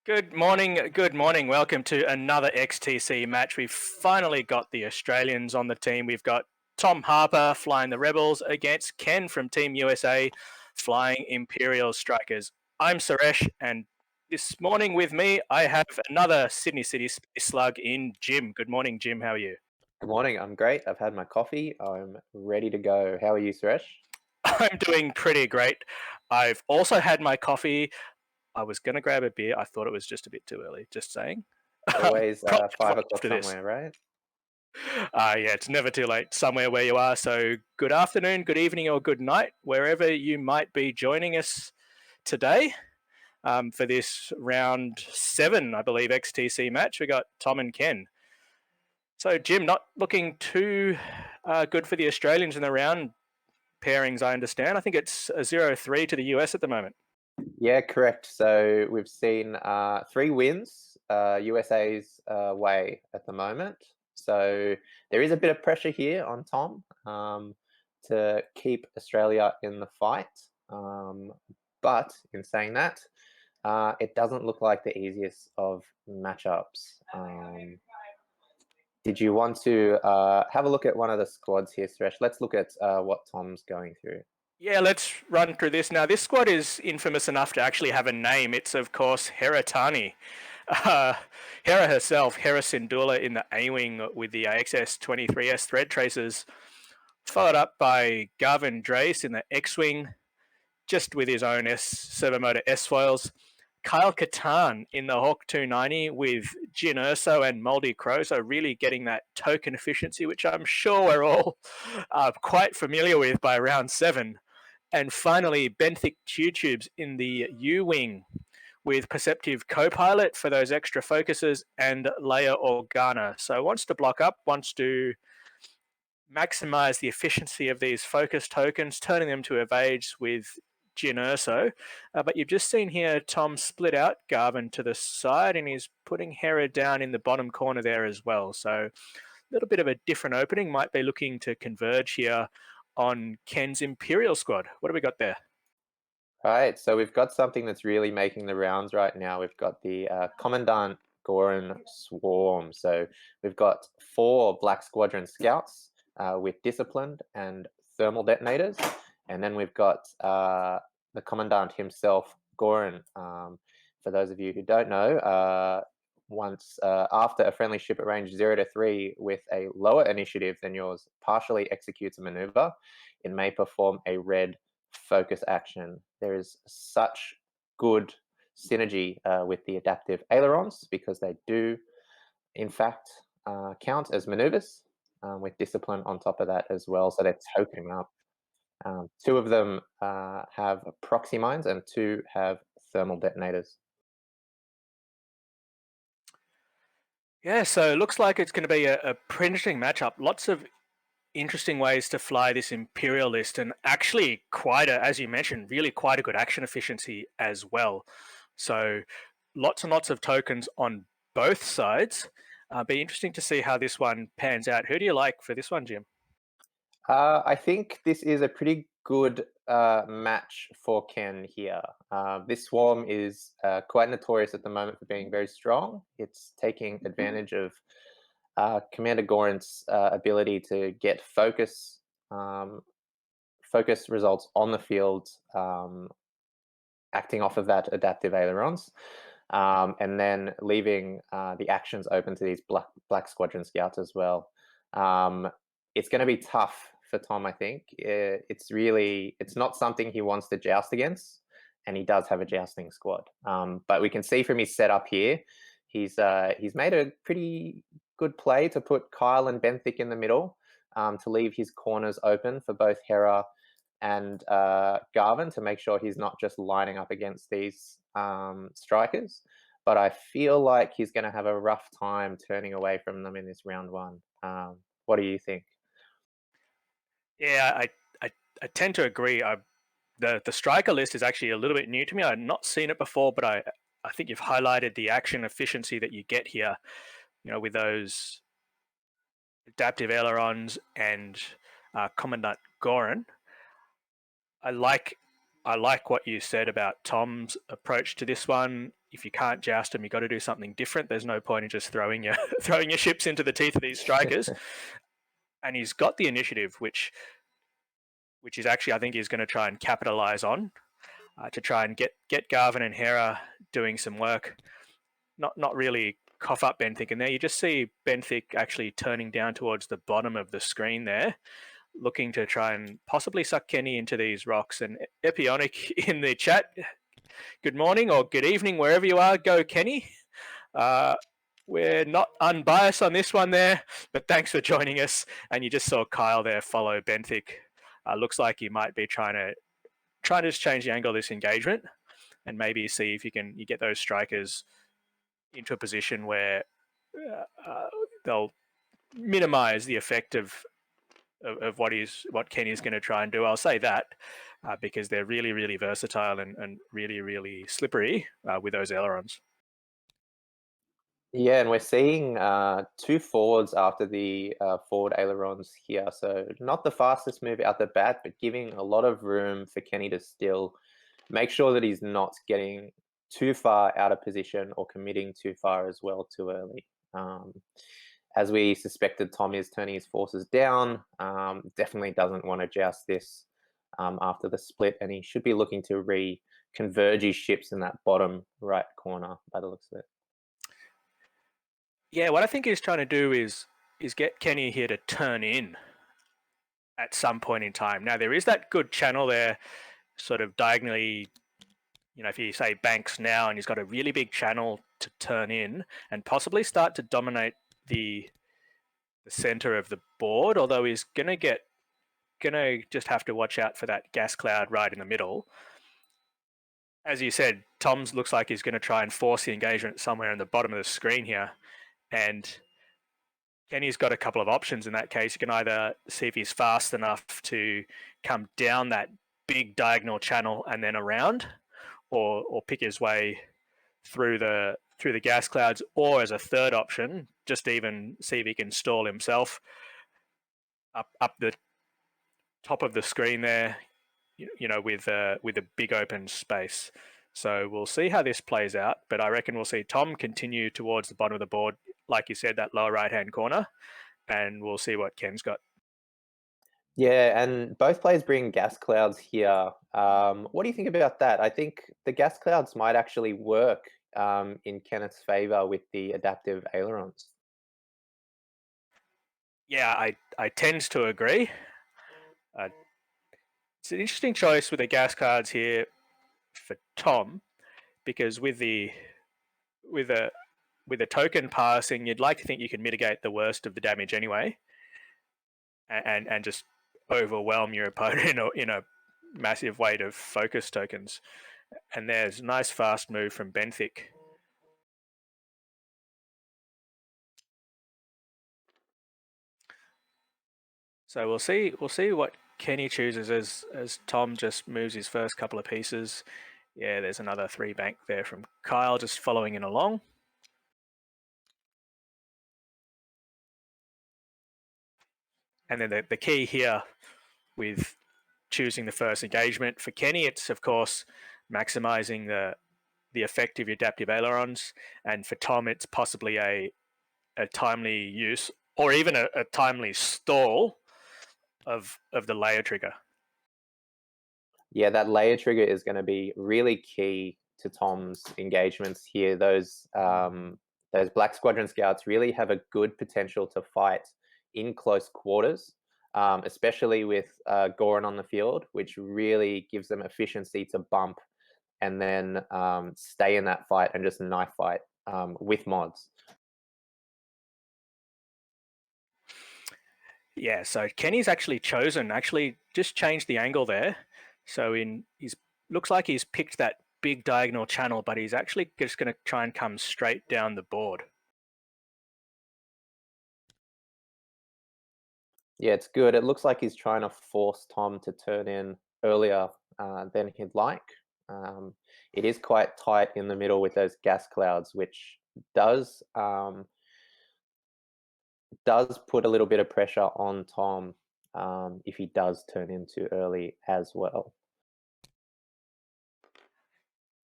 Good morning, good morning. Welcome to another XTC match. We've finally got the Australians on the team. We've got Tom Harper flying the Rebels against Ken from Team USA flying Imperial Strikers. I'm Suresh, and this morning with me, I have another Sydney City Space Slug in Jim. Good morning, Jim. How are you? Good morning. I'm great. I've had my coffee. I'm ready to go. How are you, Suresh? I'm doing pretty great. I've also had my coffee. I was going to grab a beer. I thought it was just a bit too early, just saying. Always Probably right 5 o'clock after this. somewhere, right? Yeah, it's never too late somewhere where you are. So, good afternoon, good evening, or good night, wherever you might be joining us today for this round seven, I believe, XTC match. We got Tom and Ken. So, Jim, not looking too good for the Australians in the round pairings, I understand. I think it's a 0-3 to the US at the moment. Yeah, correct. So we've seen three wins USA's way at the moment. So there is a bit of pressure here on Tom to keep Australia in the fight. But in saying that, it doesn't look like the easiest of matchups. Did you want to have a look at one of the squads here, Suresh? Let's look at what Tom's going through. Yeah, let's run through this. Now, this squad is infamous enough to actually have a name. It's, of course, Heratani. Uh, Hera herself, Hera Syndulla in the A-Wing with the AXS-23S thread tracers, followed up by Garvin Drace in the X-Wing, just with his own servomotor S-foils. Kyle Katarn in the Hawk 290 with Jin Urso and Moldy Crow, so really getting that token efficiency, which I'm sure we're all quite familiar with by round seven. And finally, benthic tubes in the U-Wing with Perceptive Copilot for those extra focuses and Leia Organa. So wants to block up, wants to maximize the efficiency of these focus tokens, turning them to evades with Jin Urso. But you've just seen here Tom split out Garvin to the side, and he's putting Hera down in the bottom corner there as well. So a little bit of a different opening, might be looking to converge here on Ken's Imperial squad. What have we got there? Right, so we've got something that's really making the rounds right now. We've got the Commandant Goran Swarm. So we've got four Black Squadron Scouts with Disciplined and Thermal Detonators. And then we've got the Commandant himself, Goran. For those of you who don't know, once after a friendly ship at range 0 to 3 with a lower initiative than yours partially executes a maneuver, it may perform a red focus action. There is such good synergy with the adaptive ailerons because they do, in fact, count as maneuvers with discipline on top of that as well. So they're tokening up. Two of them have proxy mines and two have thermal detonators. Yeah, so it looks like it's going to be a pretty interesting matchup. Lots of interesting ways to fly this Imperial list, and actually quite a, as you mentioned, really quite a good action efficiency as well. So lots and lots of tokens on both sides. Be interesting to see how this one pans out. Who do you like for this one, Jim? I think this is a pretty good match for Ken here. This swarm is quite notorious at the moment for being very strong. It's taking advantage of Commander Goran's ability to get um, focus results on the field, acting off of that adaptive ailerons, and then leaving the actions open to these Black Squadron Scouts as well. It's going to be tough for Tom, I think. It's not something he wants to joust against, and he does have a jousting squad. But we can see from his setup here, he's made a pretty good play to put Kyle and Benthic in the middle, to leave his corners open for both Hera and Garvin to make sure he's not just lining up against these strikers. But I feel like he's going to have a rough time turning away from them in this round one. What do you think? Yeah, I tend to agree. The striker list is actually a little bit new to me. I've not seen it before, but I think you've highlighted the action efficiency that you get here. You know, with those adaptive ailerons and Commandant Goran. I like what you said about Tom's approach to this one. if you can't joust them, you got to do something different. There's no point in just throwing your throwing your ships into the teeth of these strikers. And he's got the initiative, which is actually, I think, he's going to try and capitalize on to try and get Garvin and Hera doing some work. Not really cough up Benthic in there. You just see Benthic actually turning down towards the bottom of the screen there, looking to try and possibly suck Kenny into these rocks. And Epionic in the chat, good morning or good evening, wherever you are, go Kenny. We're not unbiased on this one there, but thanks for joining us. And you just saw Kyle there follow Benthic. Looks like he might be trying to just change the angle of this engagement and maybe see if you get those strikers into a position where they'll minimize the effect of what Kenny's going to try and do. I'll say that because they're really, really versatile and really, really slippery with those ailerons. Yeah, and we're seeing 2 forwards after the forward ailerons here. So not the fastest move out the bat, but giving a lot of room for Kenny to still make sure that he's not getting too far out of position or committing too far as well too early. As we suspected, Tom is turning his forces down. Definitely doesn't want to joust this after the split, and he should be looking to reconverge his ships in that bottom right corner by the looks of it. Yeah, what I think he's trying to do is get Kenny here to turn in at some point in time. Now, there is that good channel there, sort of diagonally, if you say banks now and he's got a really big channel to turn in and possibly start to dominate the center of the board, although he's gonna just have to watch out for that gas cloud right in the middle. As you said, Tom's looks like he's going to try and force the engagement somewhere in the bottom of the screen here. And Kenny's got a couple of options in that case. You can either see if he's fast enough to come down that big diagonal channel and then around, or pick his way through the gas clouds, or as a third option, just even see if he can stall himself up the top of the screen there, with a big open space. So we'll see how this plays out, but I reckon we'll see Tom continue towards the bottom of the board, like you said, that lower right-hand corner, and we'll see what Ken's got. Yeah, and both players bring gas clouds here. What do you think about that? I think the gas clouds might actually work in Kenneth's favor with the adaptive ailerons. Yeah, I tend to agree. It's an interesting choice with the gas cards here for Tom, because with the token passing, you'd like to think you can mitigate the worst of the damage anyway, and just overwhelm your opponent in a massive weight of focus tokens. And there's a nice fast move from Benthic. So we'll see what Kenny chooses as Tom just moves his first couple of pieces. Yeah, there's another 3 bank there from Kyle just following in along. And then the key here with choosing the first engagement for Kenny, it's of course maximizing the effect of your adaptive ailerons, and for Tom, it's possibly a timely use or even a timely stall of the layer trigger. Yeah, that layer trigger is going to be really key to Tom's engagements here. Those Black Squadron Scouts really have a good potential to fight in close quarters, especially with Goran on the field, which really gives them efficiency to bump and then stay in that fight and just knife fight with mods. Yeah, so Kenny's actually just changed the angle there. So he's looks like he's picked that big diagonal channel, but he's actually just going to try and come straight down the board. Yeah, it's good. It looks like he's trying to force Tom to turn in earlier than he'd like. It is quite tight in the middle with those gas clouds, which does put a little bit of pressure on Tom if he does turn in too early as well.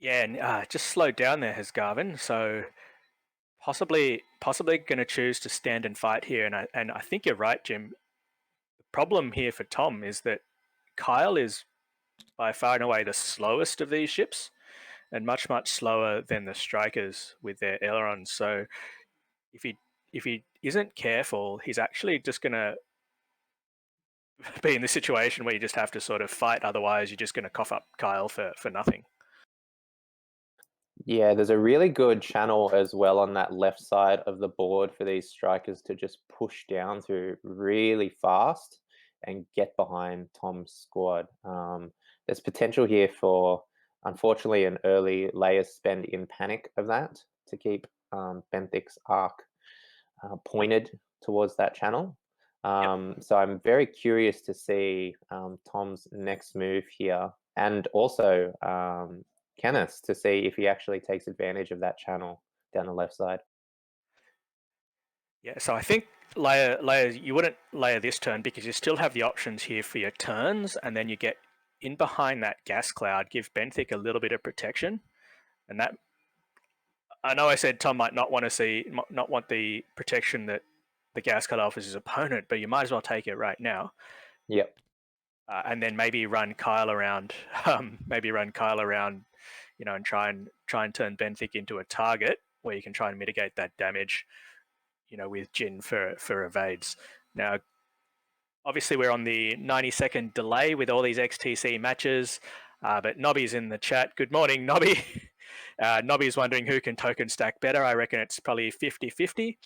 Yeah, and just slowed down there has Garvin. So possibly going to choose to stand and fight here. And I think you're right, Jim. The problem here for Tom is that Kyle is by far and away the slowest of these ships, and much slower than the strikers with their ailerons. So if he isn't careful, he's actually just going to be in this situation where you just have to sort of fight. Otherwise, you're just going to cough up Kyle for nothing. Yeah, there's a really good channel as well on that left side of the board for these strikers to just push down through really fast and get behind Tom's squad. There's potential here for, unfortunately, an early layer spend in panic of that to keep Benthic's arc pointed towards that channel. Yep. So I'm very curious to see Tom's next move here, and also Kenneth, to see if he actually takes advantage of that channel down the left side. Yeah. So I think layer you wouldn't layer this turn because you still have the options here for your turns, and then you get in behind that gas cloud, give Benthic a little bit of protection, and that I know I said Tom might not want the protection that the gas cut offers his opponent, but you might as well take it right now. Yep. And then maybe run Kyle around, and try and turn Benthic into a target where you can try and mitigate that damage, with Jin for evades. Now, obviously, we're on the 90-second delay with all these XTC matches, but Nobby's in the chat. Good morning, Nobby. Nobby's wondering who can token stack better. I reckon it's probably 50-50,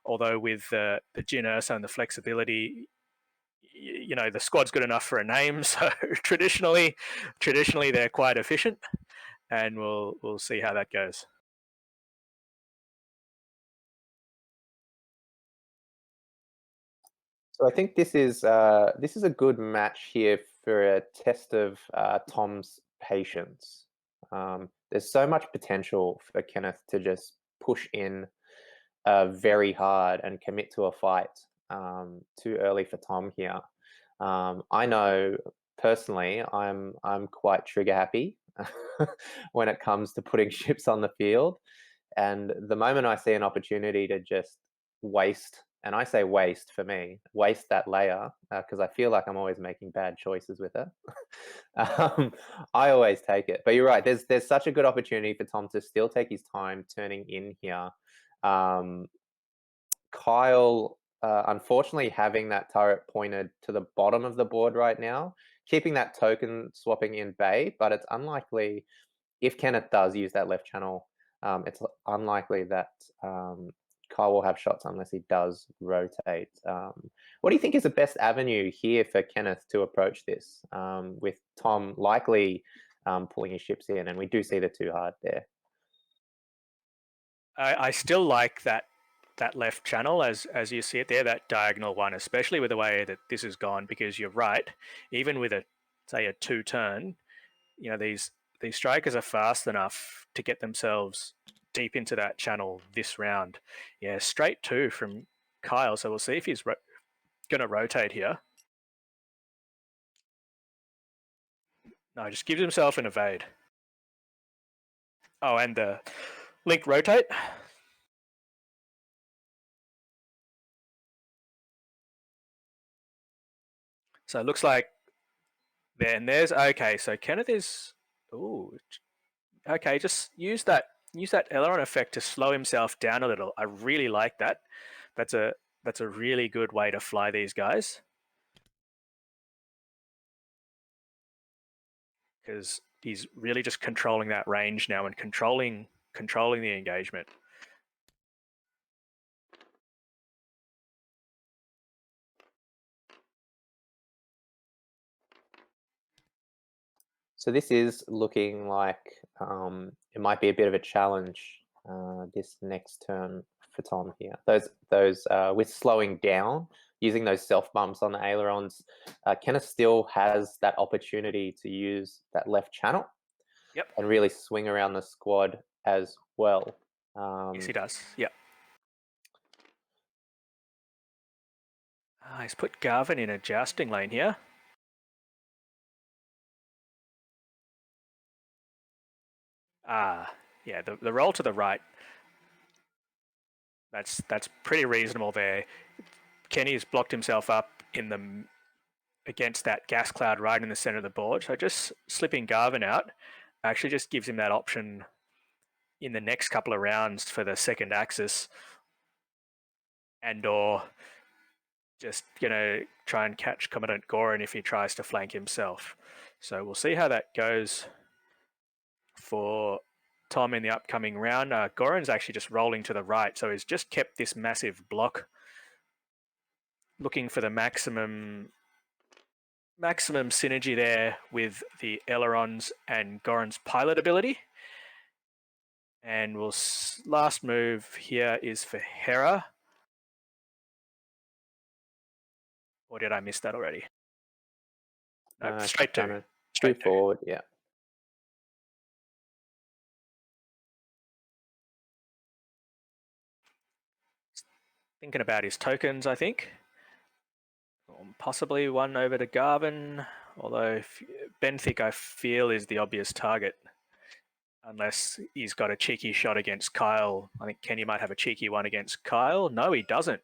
although with the Jin Ursa and the flexibility, the squad's good enough for a name. So traditionally they're quite efficient, and we'll see how that goes. So I think this is a good match here for a test of Tom's patience. There's so much potential for Kenneth to just push in very hard and commit to a fight too early for Tom here. I know personally, I'm quite trigger happy when it comes to putting ships on the field, and the moment I see an opportunity to just waste, and I say waste for me, waste that layer, because I feel like I'm always making bad choices with it. um, I always take it. But you're right. There's such a good opportunity for Tom to still take his time turning in here. Um, Kyle, unfortunately, having that turret pointed to the bottom of the board right now, keeping that token swapping in bay, but it's unlikely if Kenneth does use that left channel, it's unlikely that Kyle will have shots unless he does rotate. What do you think is the best avenue here for Kenneth to approach this, with Tom likely pulling his ships in, and we do see the 2 hard there? I still like that left channel as you see it there, that diagonal one, especially with the way that this has gone, because you're right, even with a 2-turn, these strikers are fast enough to get themselves deep into that channel this round. Yeah, straight 2 from Kyle, so we'll see if he's going to rotate here. No, just gives himself an evade. Oh, and the link rotate. So it looks like there's okay. So Kenneth is, ooh, okay. Just use that aileron effect to slow himself down a little. I really like that. That's a really good way to fly these guys, because he's really just controlling that range now and controlling the engagement. So this is looking like it might be a bit of a challenge this next turn for Tom here. Those with slowing down, using those self bumps on the ailerons, Kenneth still has that opportunity to use that left channel. Yep. And really swing around the squad as well. Yes, he does. Yep. He's put Garvin in a jousting lane here. Yeah, the roll to the right. That's pretty reasonable there. Kenny's blocked himself up in the against that gas cloud right in the center of the board. So just slipping Garvin out actually just gives him that option in the next couple of rounds for the second axis, and or just try and catch Commandant Gorin if he tries to flank himself. So we'll see how that goes for Tom in the upcoming round. Gorin's actually just rolling to the right, so he's just kept this massive block, looking for the maximum synergy there with the ailerons and Gorin's pilot ability. And last move here is for Hera. Or did I miss that already? No, straight to. Straight forward, yeah. Thinking about his tokens, I think. Possibly one over to Garvin, although Benthic, I feel, is the obvious target. Unless he's got a cheeky shot against Kyle. I think Kenny might have a cheeky one against Kyle. No, he doesn't.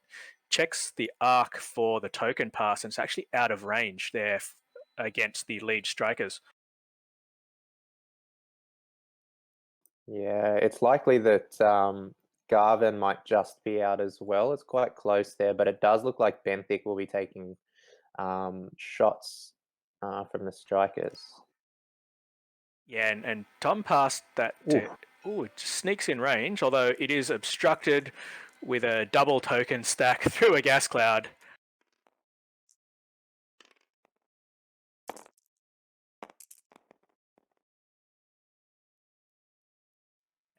Checks the arc for the token pass, and it's actually out of range there against the lead strikers. Yeah, it's likely that Garvin might just be out as well. It's quite close there, but it does look like Benthic will be taking shots from the strikers. Yeah, and Tom passed that to... Ooh, it sneaks in range, although it is obstructed with a double token stack through a gas cloud.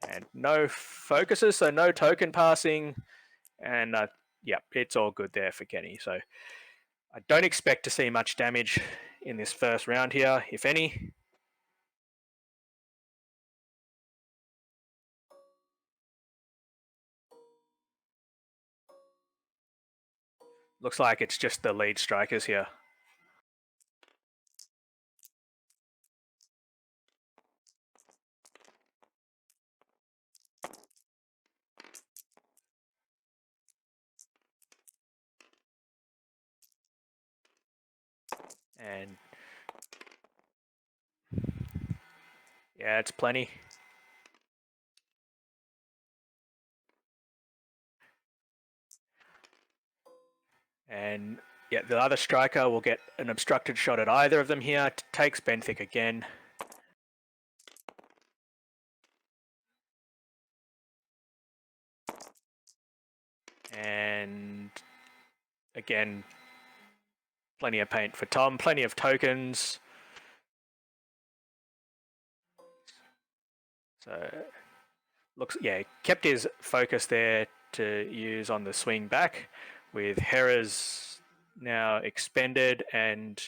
And no focuses, so no token passing. And yeah, it's all good there for Kenny. So I don't expect to see much damage in this first round here, if any. Looks like it's just the lead strikers here. And yeah, it's plenty. And yeah, the other striker will get an obstructed shot at either of them here. Takes Benthic again. And again, plenty of paint for Tom, plenty of tokens. So looks, yeah, kept his focus there to use on the swing back, with Hera's now expended, and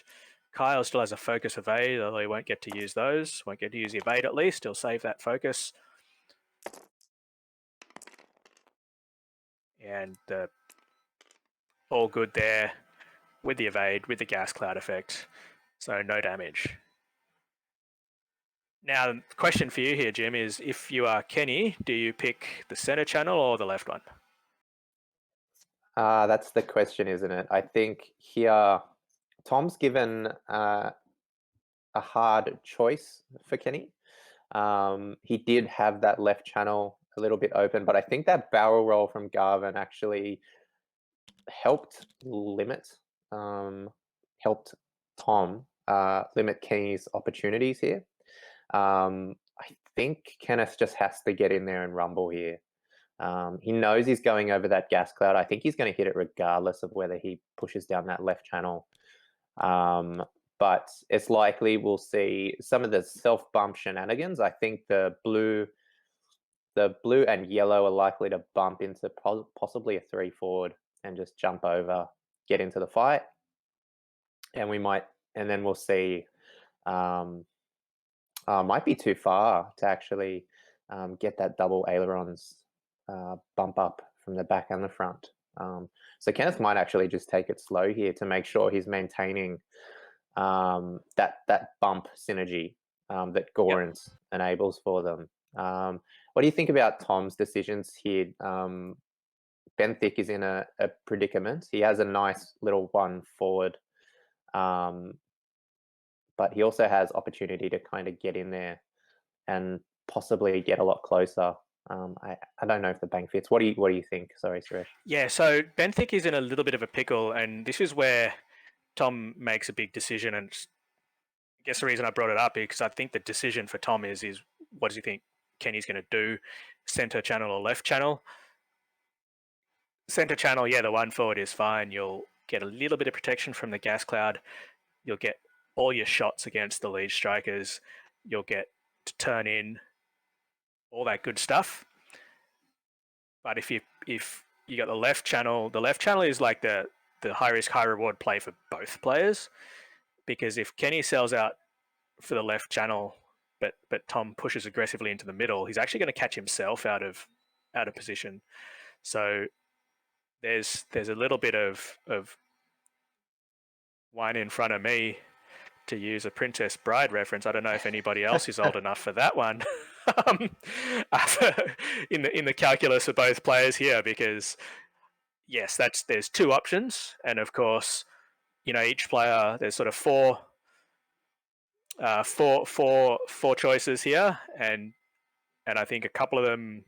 Kyle still has a focus evade, although he won't get to use those. Won't get to use the evade at least. He'll save that focus. And all good there with the evade, with the gas cloud effect. So no damage. Now, the question for you here, Jim, is if you are Kenny, do you pick the center channel or the left one? That's the question, isn't it? I think here, Tom's given a hard choice for Kenny. He did have that left channel a little bit open, but I think that barrel roll from Garvin actually helped helped Tom limit Kenny's opportunities here. I think Kenneth just has to get in there and rumble here. He knows he's going over that gas cloud. I think he's going to hit it regardless of whether he pushes down that left channel. But it's likely we'll see some of the self-bump shenanigans. I think the blue and yellow are likely to bump into possibly a 3 forward and just jump over, get into the fight. And then we'll see, might be too far to actually get that double ailerons bump up from the back and the front. So Kenneth might actually just take it slow here to make sure he's maintaining that bump synergy that Gorin's enables for them. What do you think about Tom's decisions here? Ben Thick is in a predicament. He has a nice little one forward, um, but he also has opportunity to kind of get in there and possibly get a lot closer. I don't know if the bank fits. What do you think? Sorry, Suresh. Yeah, so Benthic is in a little bit of a pickle, and this is where Tom makes a big decision. And I guess the reason I brought it up is because I think the decision for Tom is what does he think Kenny's going to do, center channel or left channel? Center channel, yeah, the one forward is fine. You'll get a little bit of protection from the gas cloud. You'll get all your shots against the lead strikers. You'll get to turn in all that good stuff. But if you got the left channel is like the high risk, high reward play for both players. Because if Kenny sells out for the left channel, but Tom pushes aggressively into the middle, he's actually going to catch himself out of position. So there's a little bit of wine in front of me, to use a Princess Bride reference. I don't know if anybody else is old enough for that one. um, in the calculus of both players here, because yes, there's two options, and of course, each player, there's sort of four choices here, and I think a couple of them,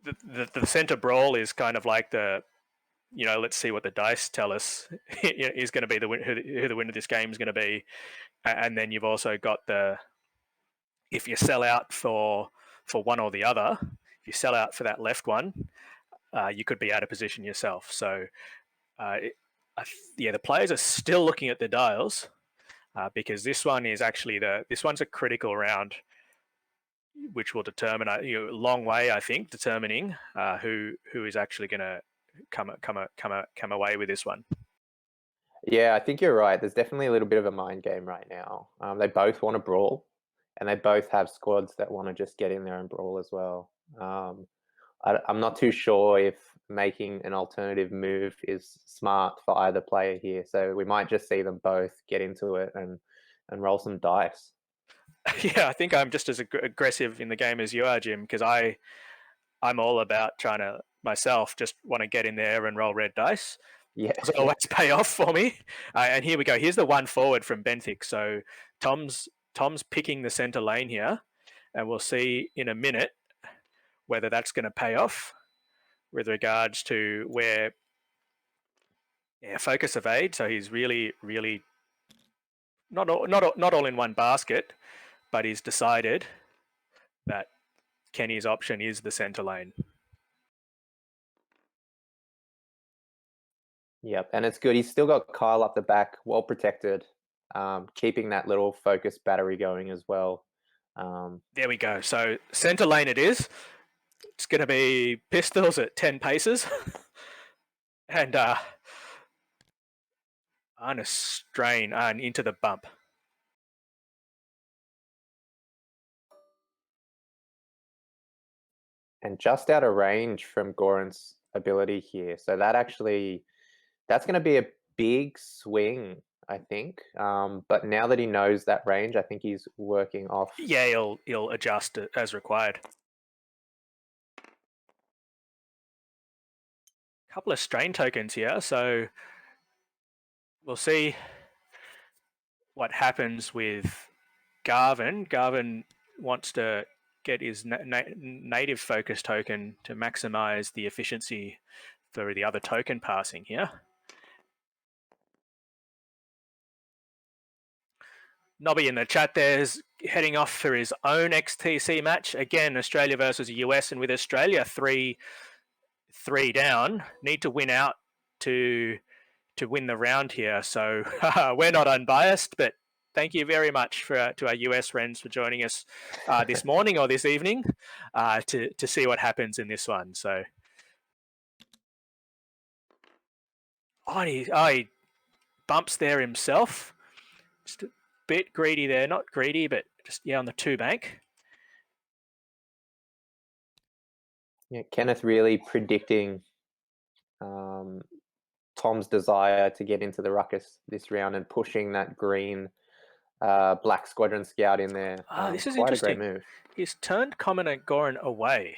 the center brawl is kind of like let's see what the dice tell us is going to be who the winner of this game is going to be. And then you've also got if you sell out for one or the other, if you sell out for that left one, you could be out of position yourself. So the players are still looking at the dials, because this one is actually this one's a critical round, which will determine a long way, I think, determining who is actually going to come away with this one. Yeah, I think you're right. There's definitely a little bit of a mind game right now. They both want to brawl, and they both have squads that want to just get in there and brawl as well. I'm not too sure if making an alternative move is smart for either player here. So we might just see them both get into it and roll some dice. Yeah, I think I'm just as aggressive in the game as you are, Jim, because I'm all about trying to myself just want to get in there and roll red dice. Yeah, Doesn't always pay off for me. And here we go. Here's the one forward from Benthic. So Tom's picking the center lane here, and we'll see in a minute whether that's going to pay off with regards to where focus of aid. So he's really not all in one basket, but he's decided that Kenny's option is the center lane. Yep, and it's good. He's still got Kyle up the back, well protected, keeping that little focus battery going as well. There we go. So center lane it is. It's going to be pistols at 10 paces. And on a strain and into the bump. And just out of range from Goran's ability here. So that's going to be a big swing, I think. But now that he knows that range, I think he's working off. Yeah, he'll adjust it as required. Couple of strain tokens here, so we'll see what happens with Garvin. Garvin wants to get his native focus token to maximize the efficiency for the other token passing here. Nobby in the chat there's heading off for his own XTC match. Again, Australia versus the US, and with Australia three down, need to win out to win the round here. So we're not unbiased, but thank you very much to our US friends for joining us this morning or this evening to see what happens in this one. So, he bumps there himself. Just a bit greedy there, not greedy, but just on the two bank. Yeah, Kenneth really predicting Tom's desire to get into the ruckus this round and pushing that green Black Squadron Scout in there. This is Quite a great interesting. move. He's turned Commandant Goran away.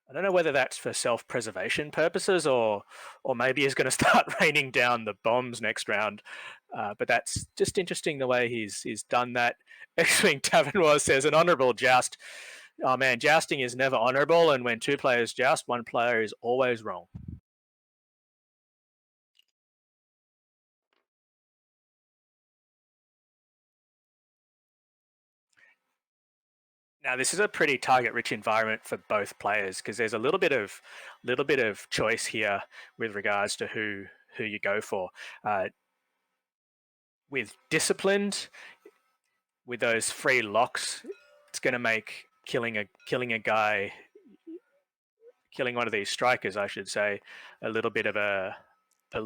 I don't know whether that's for self-preservation purposes or maybe he's going to start raining down the bombs next round. But that's just interesting the way he's done that. X-Wing Tavern Wars says an honourable joust. Oh man, jousting is never honourable, and when two players joust, one player is always wrong. Now this is a pretty target-rich environment for both players because there's a little bit of choice here with regards to who you go for. With disciplined, with those free locks, it's going to make killing one of these strikers, I should say, a little bit of a I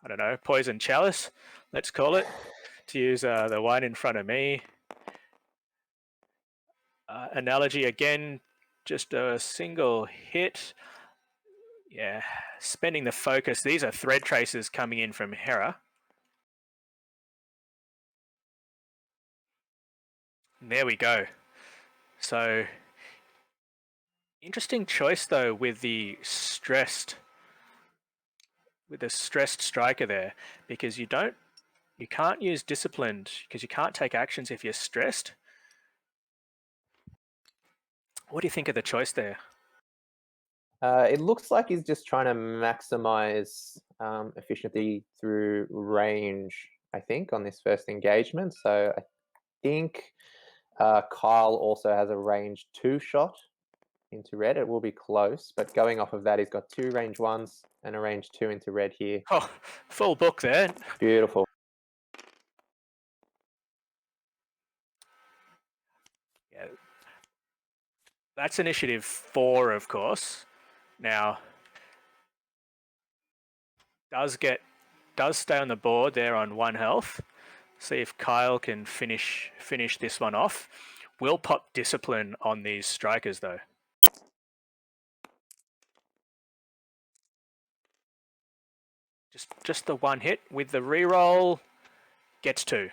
don't know, poison chalice, let's call it, to use the one in front of me. Analogy again, just a single hit. Yeah, spending the focus. These are thread tracers coming in from Hera. There we go. So, interesting choice though with the stressed striker there, because you can't use disciplined because you can't take actions if you're stressed. What do you think of the choice there? It looks like he's just trying to maximize efficiency through range, I think, on this first engagement. So I think Kyle also has a range 2 shot into red. It will be close, but going off of that, he's got 2 range 1s and a range 2 into red here. Oh, full book there. Beautiful. Yeah. That's initiative 4, of course. Now, does stay on the board there on 1 health. See if Kyle can finish this one off. We'll pop discipline on these strikers though. Just the 1 hit with the reroll, gets 2.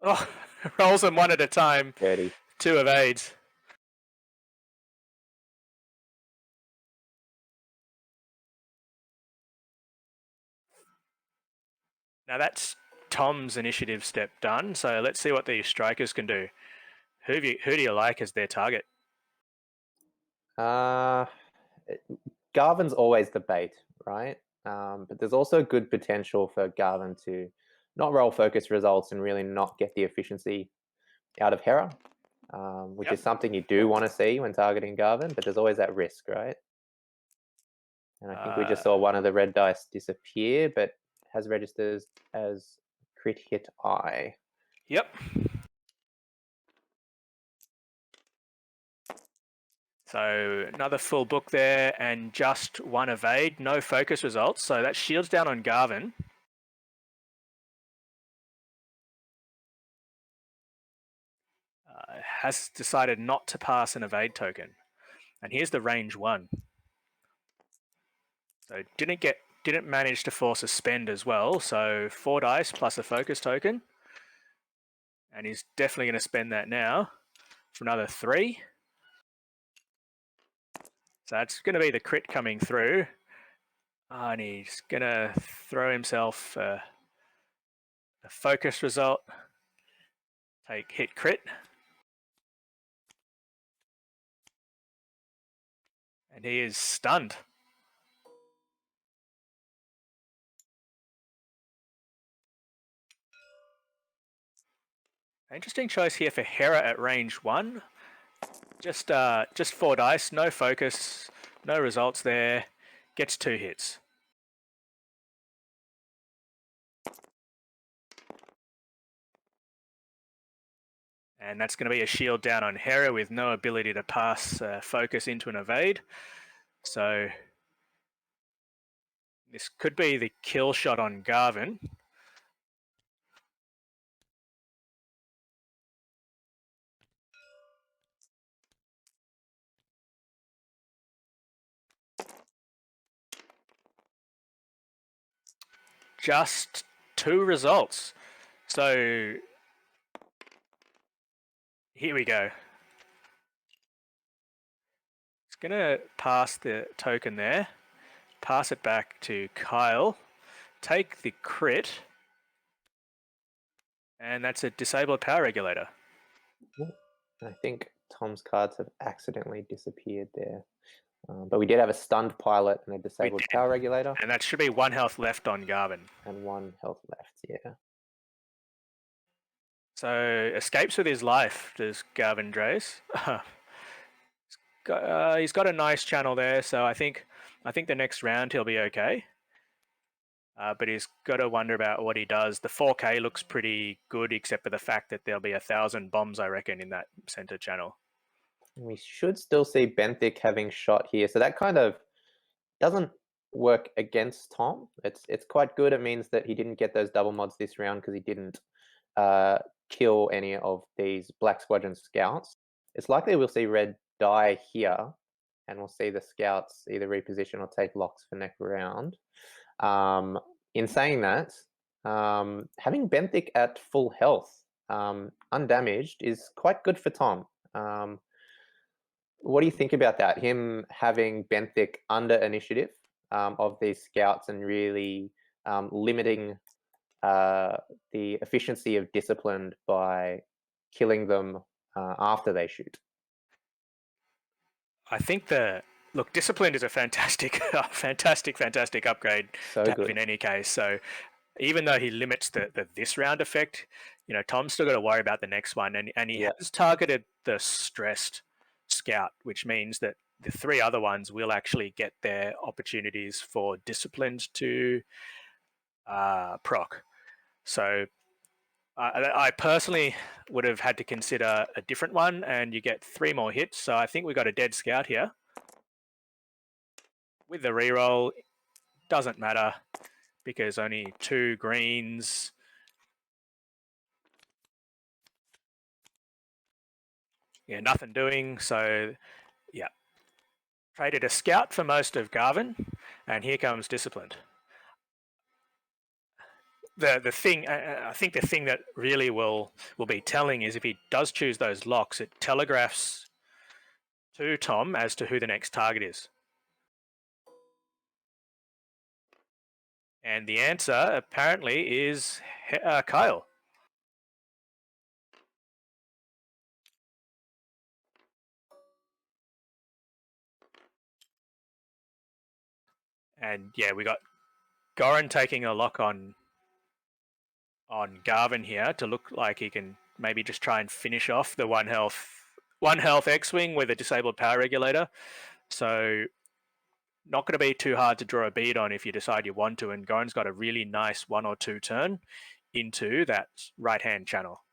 Oh, rolls them 1 at a time. 30. 2 evades. Now that's Tom's initiative step done. So let's see what these strikers can do. Who do you like as their target? Garvin's always the bait, right? But there's also good potential for Garvin to not roll focus results and really not get the efficiency out of Hera, which is something you do want to see when targeting Garvin, but there's always that risk, right? And I think we just saw one of the red dice disappear, but has registered as crit hit eye. Yep. So another full book there and just 1 evade, no focus results. So that shields down on Garvin. Has decided not to pass an evade token. And here's the range 1. So didn't manage to force a spend as well. So 4 dice plus a focus token. And he's definitely going to spend that now for another 3. So that's going to be the crit coming through. And he's going to throw himself a focus result. Take hit crit. And he is stunned. Interesting choice here for Hera at range 1. Just 4 dice, no focus, no results there. Gets 2 hits. And that's going to be a shield down on Hera with no ability to pass focus into an evade. So this could be the kill shot on Garvin. just 2 results. So here we go. It's going to pass the token there, pass it back to Kyle, take the crit, and that's a disabled power regulator. I think Tom's cards have accidentally disappeared there. But we did have a stunned pilot and a disabled power regulator. And that should be 1 health left on Garvin. And 1 health left, yeah. So escapes with his life, does Garvin Drace. He's got a nice channel there, so I think the next round he'll be okay. But he's got to wonder about what he does. The 4K looks pretty good, except for the fact that there'll be 1,000 bombs, I reckon, in that center channel. We should still see Benthic having shot here. So that kind of doesn't work against Tom. It's quite good. It means that he didn't get those double mods this round because he didn't kill any of these Black Squadron scouts. It's likely we'll see Red die here, and we'll see the scouts either reposition or take locks for next round. In saying that, having Benthic at full health, undamaged, is quite good for Tom. What do you think about that? Him having Benthic under initiative of these scouts and really limiting the efficiency of Disciplined by killing them after they shoot. I think Disciplined is a fantastic, fantastic upgrade So to have good. in any case. So even though he limits the this round effect, Tom's still got to worry about the next one, and he has targeted the stressed scout, which means that the 3 other ones will actually get their opportunities for Disciplined to proc. So I personally would have had to consider a different one, and you get 3 more hits. So I think we got a dead scout here. With the reroll, doesn't matter because only 2 greens. Yeah, nothing doing. So yeah, traded a scout for most of Garvin, and here comes Disciplined. The thing, I think the thing that really will be telling is if he does choose those locks, it telegraphs to Tom as to who the next target is. And the answer apparently is Kyle. And yeah, we got Goran taking a lock on Garvin here to look like he can maybe just try and finish off the 1 health X-Wing with a disabled power regulator. So not going to be too hard to draw a bead on if you decide you want to, and Goran's got a really nice 1 or 2 turn into that right-hand channel.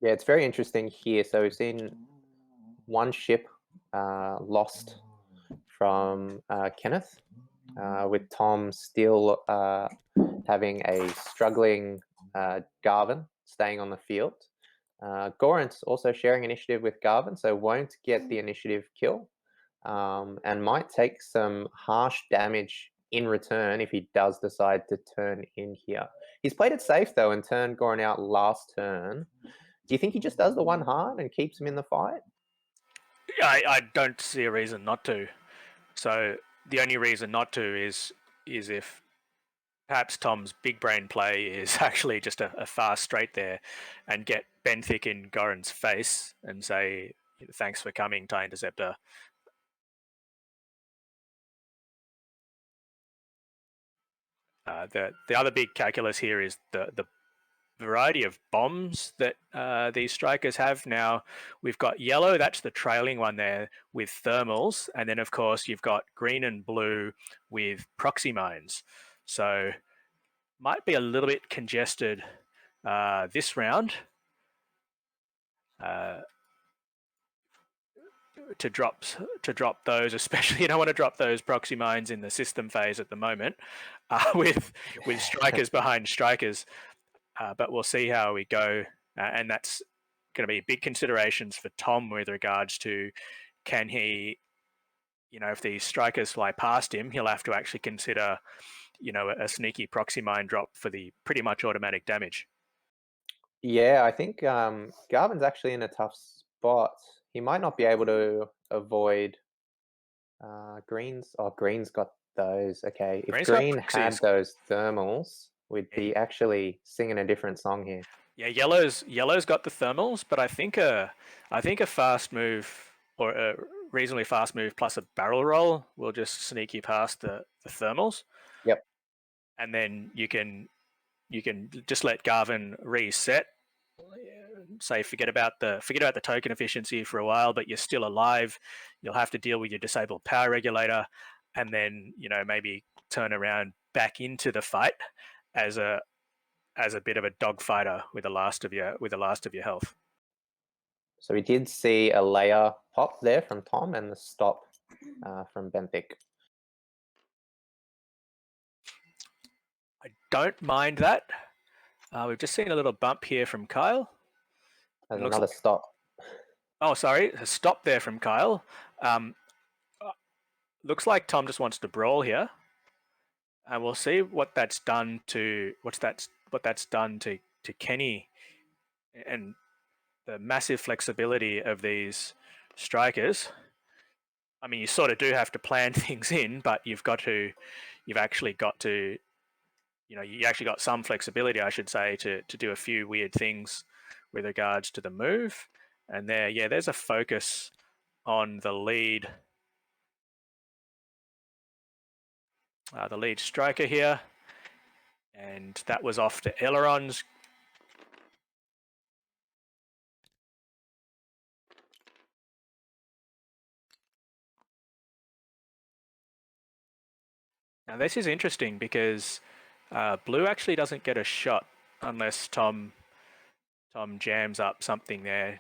Yeah, it's very interesting here. So we've seen 1 ship lost from Kenneth, with Tom still having a struggling Garvin staying on the field. Goran's also sharing initiative with Garvin, so won't get the initiative kill, and might take some harsh damage in return if he does decide to turn in here. He's played it safe though and turned Goran out last turn. Do you think he just does the 1 hard and keeps him in the fight? I don't see a reason not to. So the only reason not to is if perhaps Tom's big brain play is actually just a fast straight there and get Benthic in Goran's face and say, thanks for coming, TIE Interceptor. The other big calculus here is the variety of bombs that these strikers have. Now, we've got yellow, that's the trailing one there with thermals, and then of course you've got green and blue with proxy mines. So might be a little bit congested this round to drop those, especially you don't want to drop those proxy mines in the system phase at the moment with strikers behind strikers. But we'll see how we go, and that's going to be big considerations for Tom with regards to can he if these strikers fly past him, he'll have to actually consider, a sneaky proxy mine drop for the pretty much automatic damage. Yeah, I think Garvin's actually in a tough spot. He might not be able to avoid Green's. Oh, Green's got those. Okay, if Green's got Green proxies. had those thermals, we'd Yeah, be actually singing a different song here. yeah, yellow's got the thermals, but I think a fast move or a reasonably fast move plus a barrel roll will just sneak you past the thermals, Yep. and then you can just let Garvin reset. Say forget about the token efficiency for a while, but you're still alive. You'll have to deal with your disabled power regulator, and then maybe turn around back into the fight as a bit of a dogfighter with the last of your health. So we did see a layer pop there from Tom and the stop from Benthic. I don't mind that. We've just seen a little bump here from Kyle. There's It looks another like, stop. oh, sorry, a stop there from Kyle. Um, looks like Tom just wants to brawl here, and we'll see what that's done to Kenny and the massive flexibility of these strikers. I mean, you sort of do have to plan things in, but you've actually got to, you actually got some flexibility, I should say, to do a few weird things with regards to the move. And there's a focus on the lead striker here, and that was off to ailerons. Now this is interesting because blue actually doesn't get a shot unless Tom jams up something there,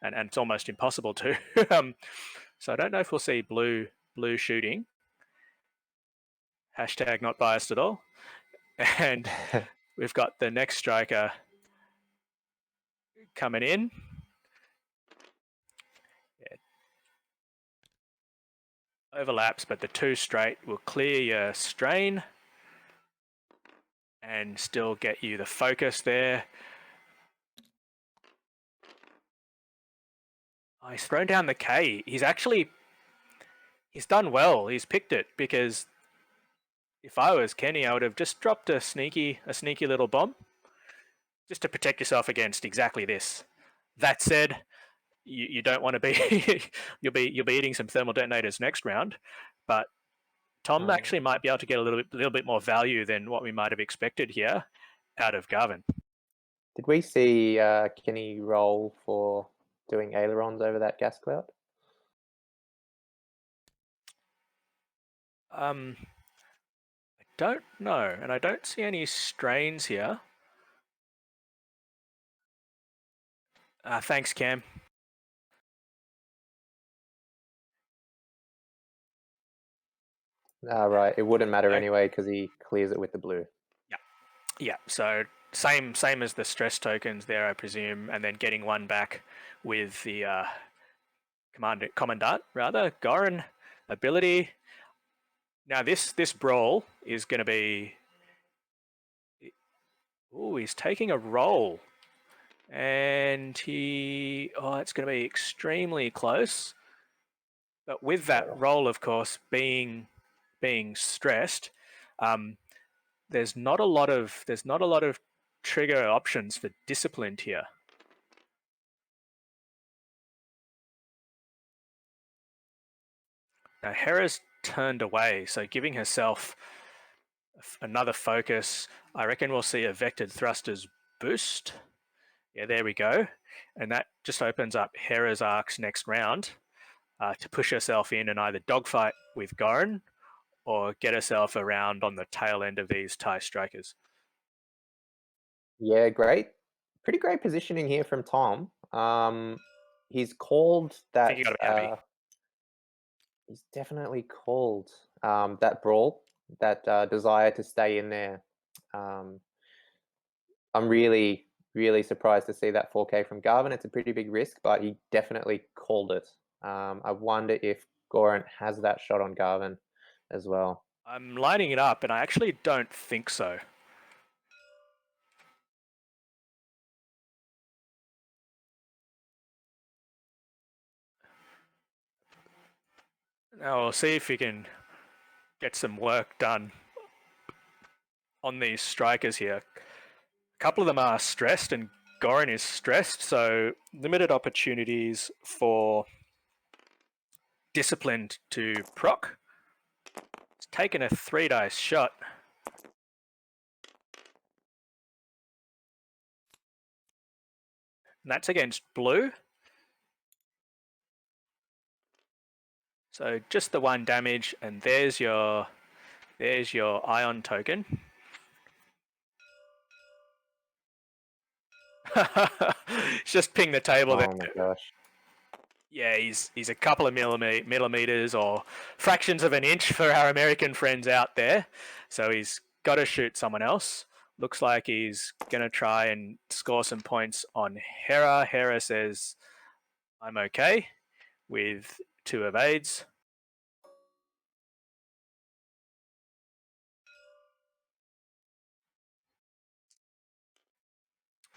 and it's almost impossible to. So I don't know if we'll see blue shooting. Hashtag not biased at all. And we've got the next striker coming in. Yeah. Overlaps, but the two straight will clear your strain and still get you the focus there. Oh, he's thrown down the K. He's done well. He's picked it, because if I was Kenny, I would have just dropped a sneaky little bomb just to protect yourself against exactly this. That said, you don't want to be you'll be eating some thermal detonators next round, but Tom actually might be able to get a little bit more value than what we might have expected here out of Garvin. Did we see Kenny roll for doing ailerons over that gas cloud? I don't know, and I don't see any strains here. Thanks, Cam. Right, it wouldn't matter Okay. anyway because he clears it with the blue. Yeah, so same as the stress tokens there, I presume, and then getting one back with the commandant rather. Goran ability. Now this brawl is going to be. Oh, he's taking a roll, and it's going to be extremely close. But with that roll, of course, being stressed, there's not a lot of trigger options for disciplined here. Now Hera's turned away, so giving herself another focus. I reckon we'll see a vectored thrusters boost. Yeah, there we go. And that just opens up Hera's arcs next round to push herself in and either dogfight with Goran or get herself around on the tail end of these TIE strikers. Yeah, great. Pretty great positioning here from Tom. He's called I think that. you got to be happy. He's definitely called that brawl, that desire to stay in there. I'm really, really surprised to see that 4K from Garvin. It's a pretty big risk, but he definitely called it. I wonder if Goran has that shot on Garvin as well. I'm lining it up, and I actually don't think so. Now we'll see if we can get some work done on these strikers here. A couple of them are stressed, and Goran is stressed, so limited opportunities for Disciplined to proc. It's taken a 3-dice shot. And that's against blue. So just the 1 damage, and there's your ion token. Just ping the table there. Oh my gosh. Yeah, he's a couple of millimeters or fractions of an inch for our American friends out there. So he's got to shoot someone else. Looks like he's going to try and score some points on Hera. Hera says, I'm okay with 2 evades.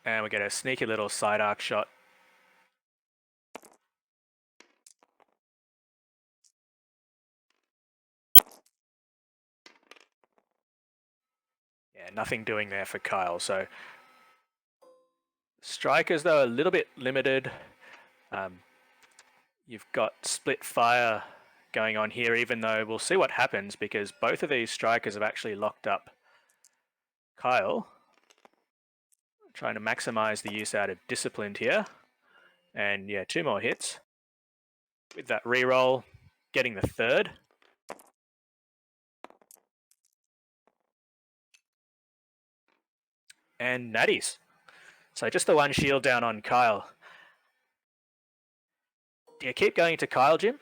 And we get a sneaky little side arc shot. Yeah, nothing doing there for Kyle. So strikers, though, a little bit limited. You've got split fire going on here, even though we'll see what happens because both of these strikers have actually locked up Kyle. Trying to maximize the use out of Disciplined here. And yeah, 2 more hits. With that reroll, getting the 3rd. And natties. So just the 1 shield down on Kyle. Do you keep going to Kyle, Jim?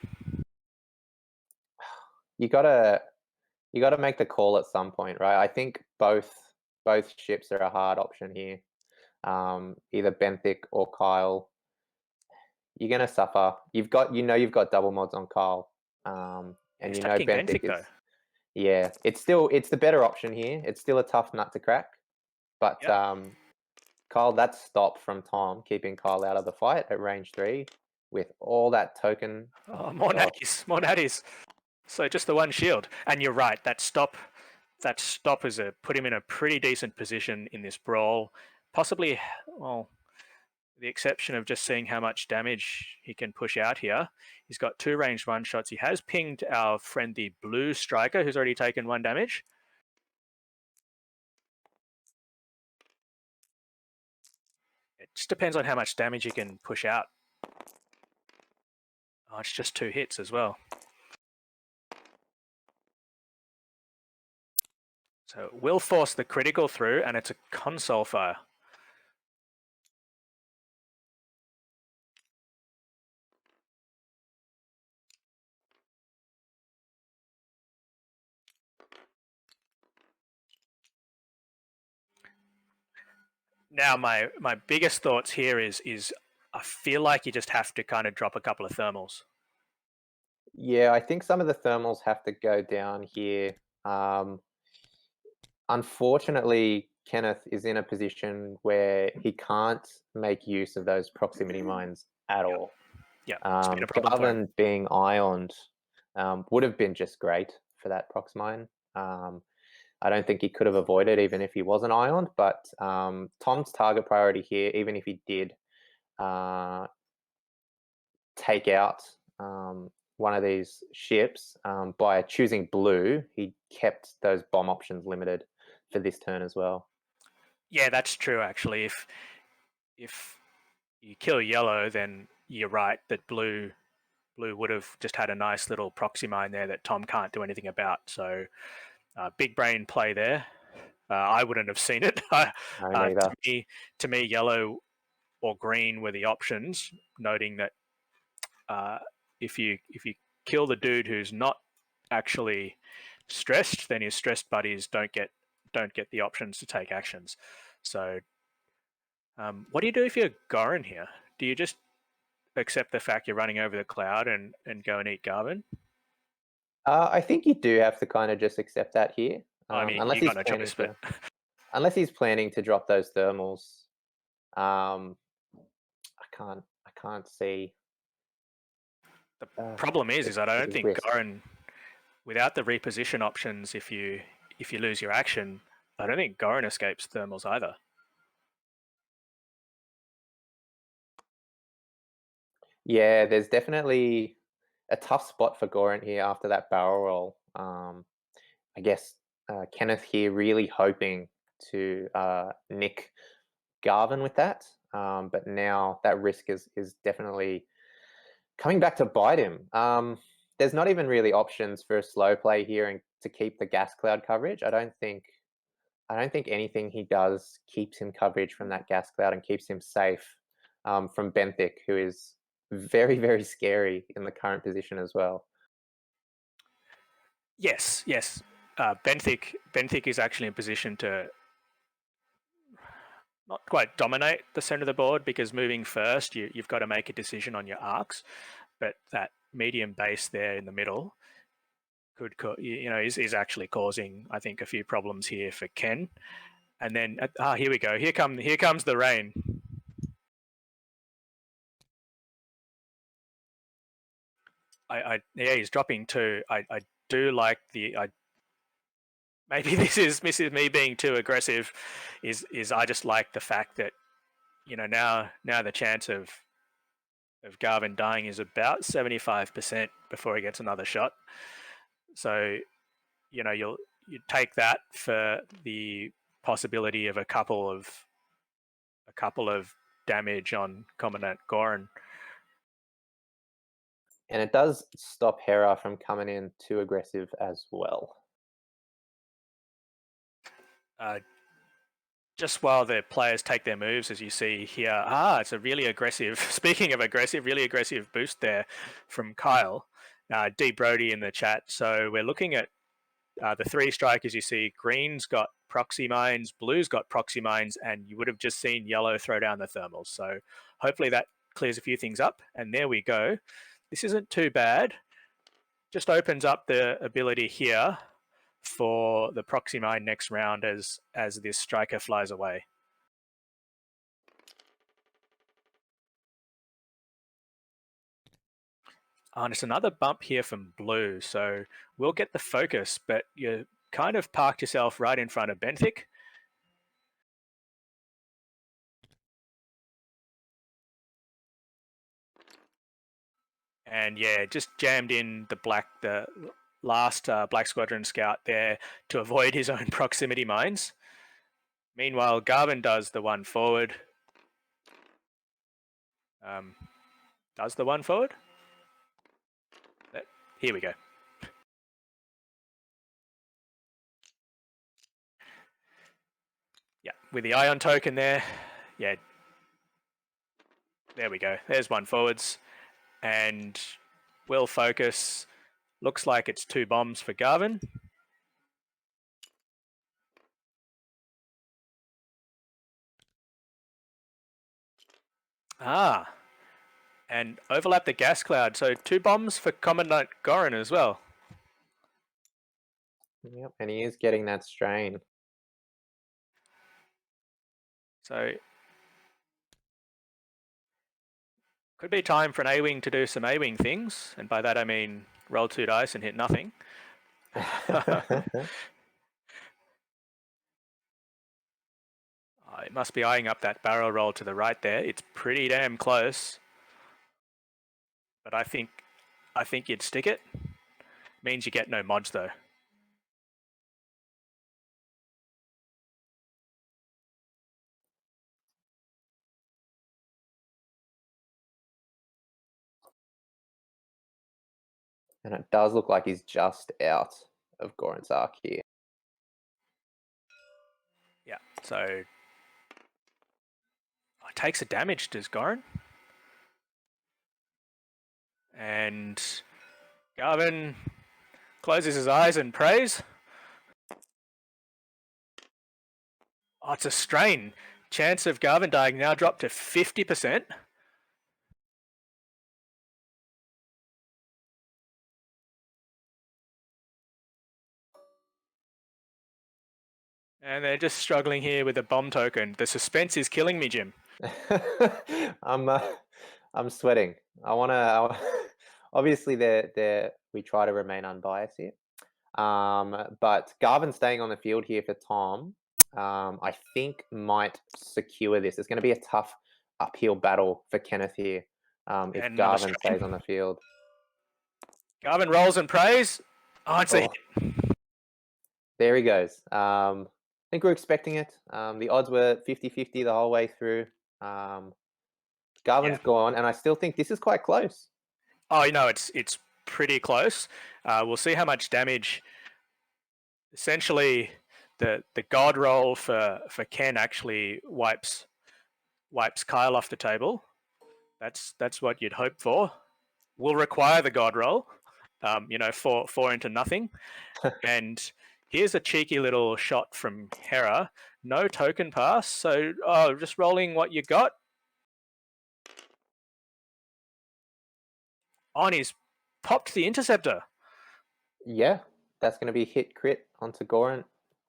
You gotta make the call at some point, right? I think both ships are a hard option here. Either Benthic or Kyle. You're gonna suffer. You've got double mods on Kyle, and He's you know taking Benthic is. though. Yeah, it's the better option here. It's still a tough nut to crack, but Yep. Kyle, that stop from Tom, keeping Kyle out of the fight at range 3 with all that token. Oh, more natties, more natties. So just the 1 shield, and you're right. That stop is put him in a pretty decent position in this brawl. Possibly, well, the exception of just seeing how much damage he can push out here. He's got 2 ranged 1 shots. He has pinged our friend the blue striker, who's already taken 1 damage. It just depends on how much damage he can push out. Oh, it's just 2 hits as well. So it will force the critical through, and it's a console fire. Now, my biggest thoughts here is I feel like you just have to kind of drop a couple of thermals. Yeah, I think some of the thermals have to go down here. Unfortunately, Kenneth is in a position where he can't make use of those proximity mines at all. Yeah, it's been a problem for him. Garvin being ioned would have been just great for that prox mine. I don't think he could have avoided even if he wasn't ioned, but Tom's target priority here, even if he did take out one of these ships by choosing blue, he kept those bomb options limited for this turn as well. Yeah, that's true. Actually, if you kill yellow, then you're right that blue would have just had a nice little proxy mine there that Tom can't do anything about. So big brain play there. I wouldn't have seen it. To me, yellow or green were the options. Noting that if you kill the dude who's not actually stressed, then his stressed buddies don't get the options to take actions. So, what do you do if you're Goran here? Do you just accept the fact you're running over the cloud and go and eat Garvin? I think you do have to kind of just accept that here, I mean, unless you got he's no planning choice, but to drop those thermals. Um, I can't see. the problem is I The don't think risk. Goran, without the reposition options, if you lose your action, I don't think Goran escapes thermals either. Yeah, there's definitely a tough spot for Goran here after that barrel roll. I guess Kenneth here really hoping to nick Garvin with that, but now that risk is definitely coming back to bite him. There's not even really options for a slow play here and to keep the gas cloud coverage. I don't think anything he does keeps him coverage from that gas cloud and keeps him safe from Benthic, who is very, very scary in the current position as well. Yes, yes. Benthic is actually in position to not quite dominate the center of the board because moving first, you've got to make a decision on your arcs. But that medium base there in the middle could, is actually causing, I think, a few problems here for Ken. And then, here we go. Here comes the rain. Yeah, he's dropping two. I do like maybe this is me being too aggressive. Is I just like the fact that now the chance of Garvin dying is about 75% before he gets another shot. So you take that for the possibility of a couple of damage on Commandant Goran. And it does stop Hera from coming in too aggressive as well. Just while the players take their moves, as you see here, it's a really aggressive. Speaking of aggressive, really aggressive boost there from Kyle, D Brody in the chat. So we're looking at the three strikers. You see, green's got proxy mines, blue's got proxy mines, and you would have just seen yellow throw down the thermals. So hopefully that clears a few things up. And there we go. This isn't too bad. Just opens up the ability here for the proxy mine next round as this striker flies away. And it's another bump here from blue, so we'll get the focus, but you kind of parked yourself right in front of Benthic. And yeah, just jammed in the last Black Squadron scout there to avoid his own proximity mines. Meanwhile, Garvin does the one forward. Does the one forward? Here we go. Yeah, with the ion token there. Yeah. There we go. There's one forwards. And will focus. Looks like it's two bombs for Garvin. And overlap the gas cloud. So two bombs for Commandant Goran as well. Yep, and he is getting that strain. So could be time for an A-Wing to do some A-Wing things. And by that I mean roll two dice and hit nothing. It must be eyeing up that barrel roll to the right there. It's pretty damn close. But I think you'd stick it. Means you get no mods though. And it does look like he's just out of Goran's arc here. Yeah, so takes a damage, does Goran? And Garvin closes his eyes and prays. Oh, it's a strain. Chance of Garvin dying now dropped to 50%. And they're just struggling here with a bomb token. The suspense is killing me, Jim. I'm I'm sweating. Obviously we try to remain unbiased here. But Garvin staying on the field here for Tom, I think might secure this. It's going to be a tough uphill battle for Kenneth here if And another Garvin strain. stays on the field. Garvin rolls and prays. Oh, it's a hit. Oh, there he goes. I think we're expecting it. The odds were 50-50 the whole way through. Garvin's Yeah. gone, and I still think this is quite close. Oh, it's pretty close. We'll see how much damage. Essentially, the god roll for Ken actually wipes Kyle off the table. That's what you'd hope for. Will require the god roll. 4 into nothing. And here's a cheeky little shot from Hera. No token pass, so just rolling what you got. On he's popped the interceptor. Yeah, that's going to be hit crit onto Goran.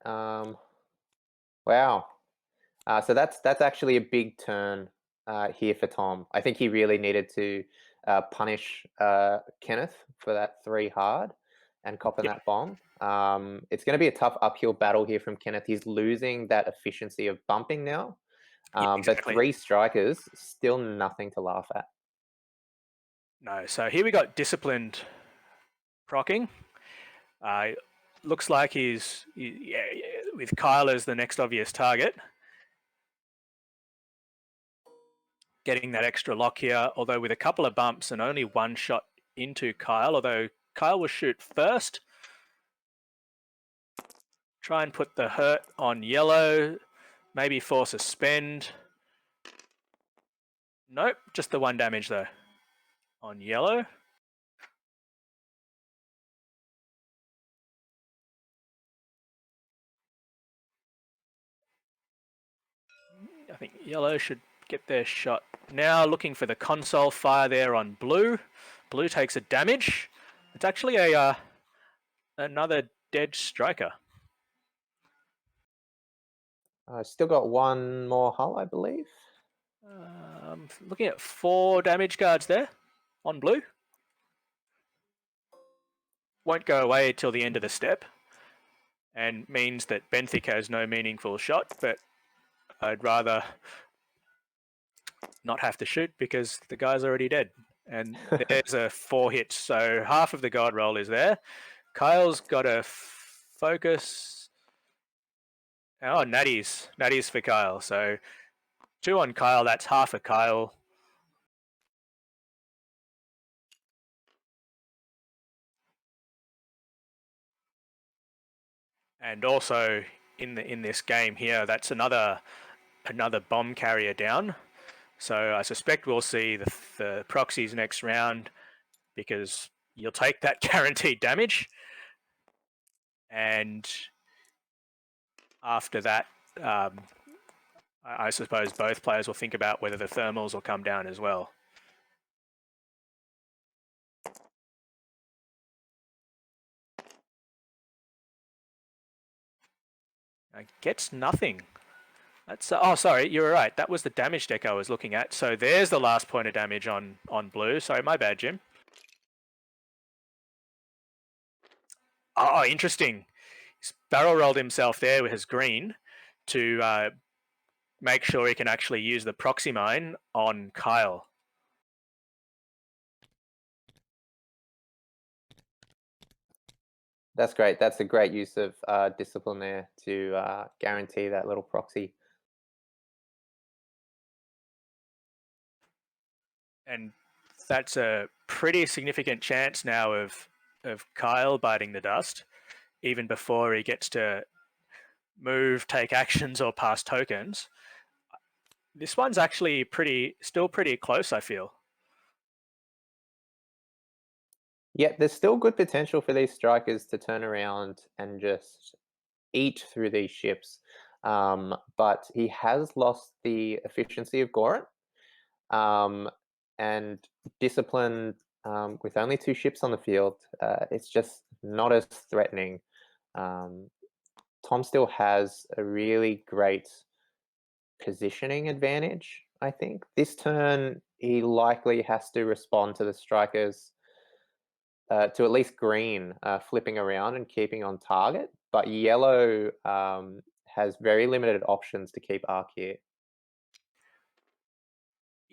Wow. So that's actually a big turn here for Tom. I think he really needed to punish Kenneth for that 3 hard and copping Yeah, that bomb. It's going to be a tough uphill battle here from Kenneth. He's losing that efficiency of bumping now. yeah, But exactly. 3 strikers, still nothing to laugh at. No, so here we got disciplined procking. Looks like he's with Kyle as the next obvious target. Getting that extra lock here, although with a couple of bumps and only 1 shot into Kyle, although Kyle will shoot first. Try and put the hurt on yellow, maybe force a spend. Nope, just the 1 damage though on yellow. I think yellow should get their shot. Now looking for the console fire there on blue. Blue takes a damage. It's actually a another dead striker. Still got 1 more hull, I believe. Looking at 4 damage cards there on blue. Won't go away till the end of the step, and means that Benthic has no meaningful shot, but I'd rather not have to shoot because the guy's already dead. And there's a 4 hits, so half of the god roll is there. Kyle's got a focus. Oh, natties for Kyle. So 2 on Kyle, that's half of Kyle. And also in this game here, that's another bomb carrier down. So I suspect we'll see the proxies next round because you'll take that guaranteed damage. And after that, I suppose both players will think about whether the thermals will come down as well. Gets nothing. That's oh, sorry, you were right. That was the damage deck I was looking at. So there's the last point of damage on blue. Sorry, my bad, Jim. Oh, interesting. He's barrel rolled himself there with his green to make sure he can actually use the proxy mine on Kyle. That's great. That's a great use of discipline there to guarantee that little proxy. And that's a pretty significant chance now of Kyle biting the dust, even before he gets to move, take actions, or pass tokens. This one's actually still pretty close, I feel. Yeah, there's still good potential for these strikers to turn around and just eat through these ships. But he has lost the efficiency of Goran and discipline with only 2 ships on the field. It's just not as threatening Tom still has a really great positioning advantage, I think. This turn, he likely has to respond to the strikers to at least green flipping around and keeping on target, but yellow has very limited options to keep arc here.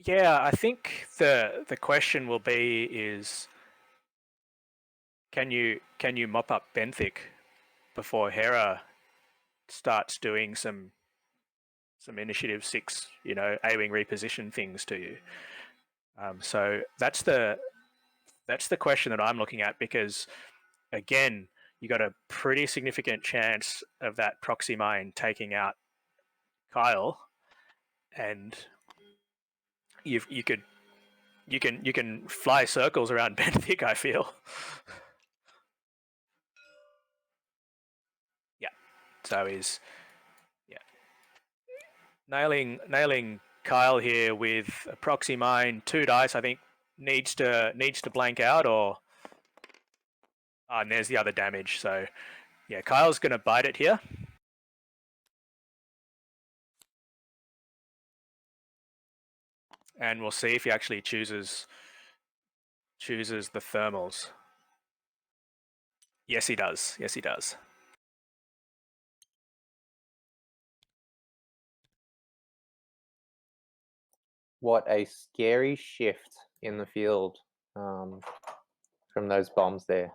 Yeah, I think the question will be is can you mop up Benthic before Hera starts doing some initiative 6, A-wing reposition things to you. So that's the question that I'm looking at, because again, you got a pretty significant chance of that proxy mine taking out Kyle, and you can fly circles around Benthic, I feel. Yeah. So he's nailing Kyle here with a proxy mine, 2 dice. I think needs to blank out, or and there's the other damage. So yeah, Kyle's going to bite it here. And we'll see if he actually chooses the thermals. Yes, he does. Yes, he does. What a scary shift in the field from those bombs there.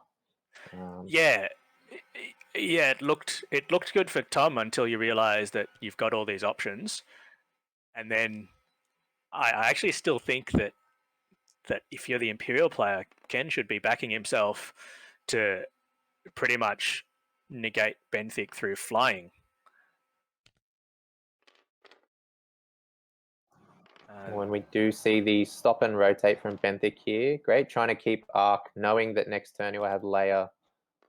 Yeah, it looked good for Tom until you realise that you've got all these options, and then I actually still think that if you're the Imperial player, Ken should be backing himself to pretty much negate Benthic through flying. When we do see the stop and rotate from Benthic here, great, trying to keep arc, knowing that next turn he will have Leia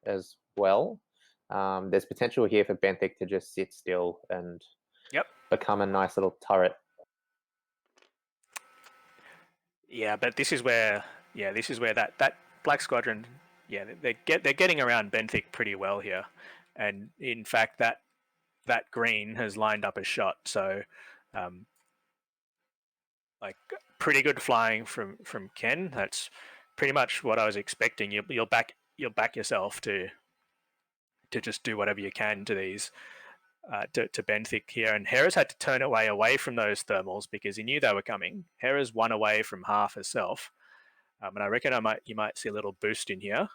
as well. There's potential here for Benthic to just sit still and become a nice little turret. Yeah, but this is where that Black Squadron, they're getting around Benthic pretty well here, and in fact that green has lined up a shot. So, like, pretty good flying from Ken. That's pretty much what I was expecting. You'll back yourself to just do whatever you can to these. To Benthic here, and Hera's had to turn away from those thermals because he knew they were coming. Hera's 1 away from half herself, and I reckon you might see a little boost in here.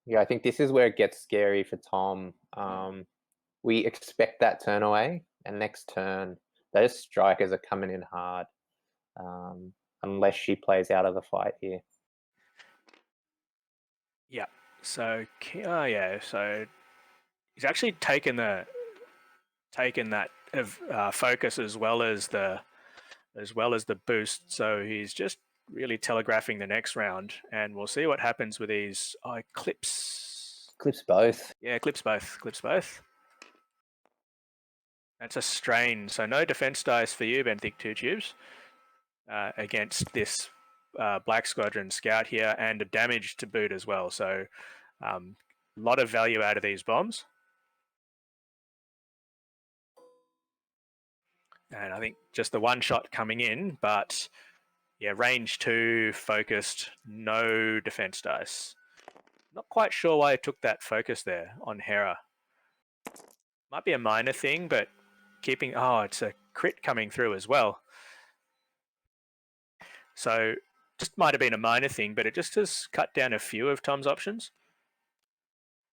Yeah, I think this is where it gets scary for Tom. We expect that turn away, and next turn those strikers are coming in hard, unless she plays out of the fight here. Yeah. So so he's actually taken that focus as well as the boost. So he's just really telegraphing the next round, and we'll see what happens with these. Clips both. Yeah, clips both. That's a strain. So no defense dice for you, Benthic 2 Tubes, against this Black Squadron scout here, and a damage to boot as well. So a lot of value out of these bombs. And I think just the one shot coming in, but yeah, range 2, focused, no defense dice. Not quite sure why I took that focus there on Hera. Might be a minor thing, but keeping... Oh, it's a crit coming through as well. So just might have been a minor thing, but it just has cut down a few of Tom's options.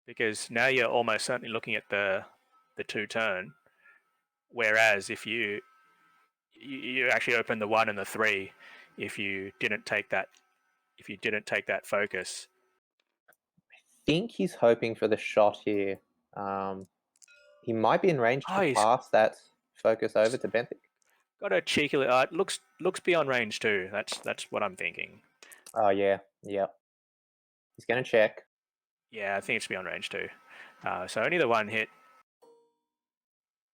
Because now you're almost certainly looking at the 2 turn. Whereas if you actually open the 1 and the 3, if you didn't take that focus. I think he's hoping for the shot here. He might be in range to pass that focus over to Benthic. Got a cheeky... it looks beyond range 2. That's what I'm thinking. Oh yeah, yep. He's going to check. Yeah, I think it's beyond range 2. So only the 1 hit.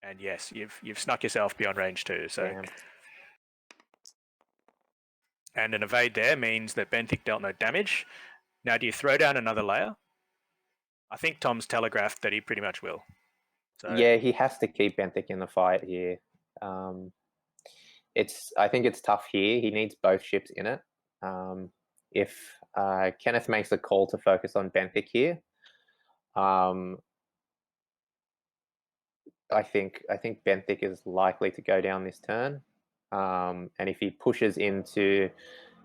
And yes, you've snuck yourself beyond range 2. So. Damn. And an evade there means that Benthic dealt no damage. Now, do you throw down another layer? I think Tom's telegraphed that he pretty much will. So Yeah, he has to keep Benthic in the fight here. I think it's tough here. He needs both ships in it. If Kenneth makes a call to focus on Benthic here, I think Benthic is likely to go down this turn. And if he pushes into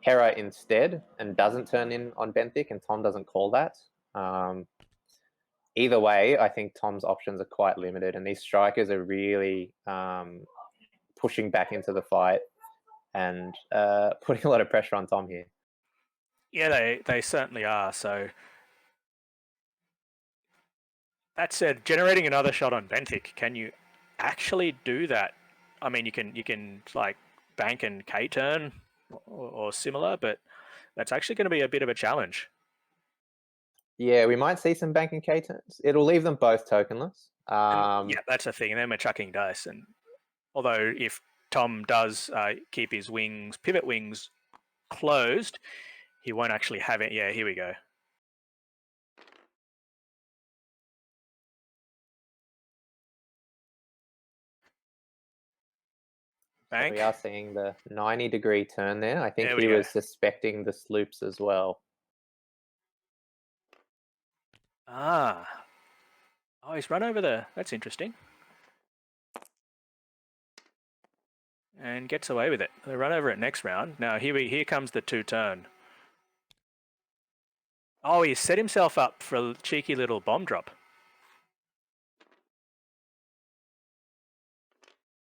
Hera instead and doesn't turn in on Benthic and Tom doesn't call that, either way, I think Tom's options are quite limited, and these strikers are really pushing back into the fight and putting a lot of pressure on Tom here. yeah, they certainly are. So that said, generating another shot on Benthic, can you actually do that? I mean, you can like bank and K turn or similar, but that's actually going to be a bit of a challenge. Yeah, we might see some bank and K turns. It'll leave them both tokenless. And yeah, that's the thing. And then we're chucking dice. And although if Tom does keep his wings, pivot wings closed, he won't actually have it. Yeah, here we go. Bank. So we are seeing the 90-degree turn there. I think There we he go. was suspecting the sloops as well. Ah. Oh, he's run over the... That's interesting. And gets away with it. They run over it next round. Now, here comes the two-turn. Oh, he set himself up for a cheeky little bomb drop.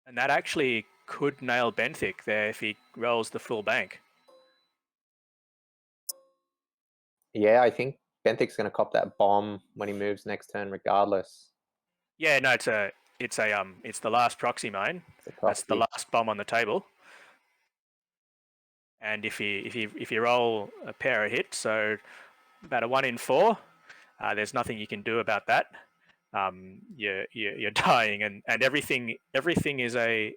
And that actually could nail Benthic there if he rolls the full bank. Yeah, I think Benthic's going to cop that bomb when he moves next turn, regardless. Yeah, no, it's the last proxy mine. That's the last bomb on the table. And if you roll a pair of hits, so about a 1 in 4, there's nothing you can do about that. You're dying, and everything is a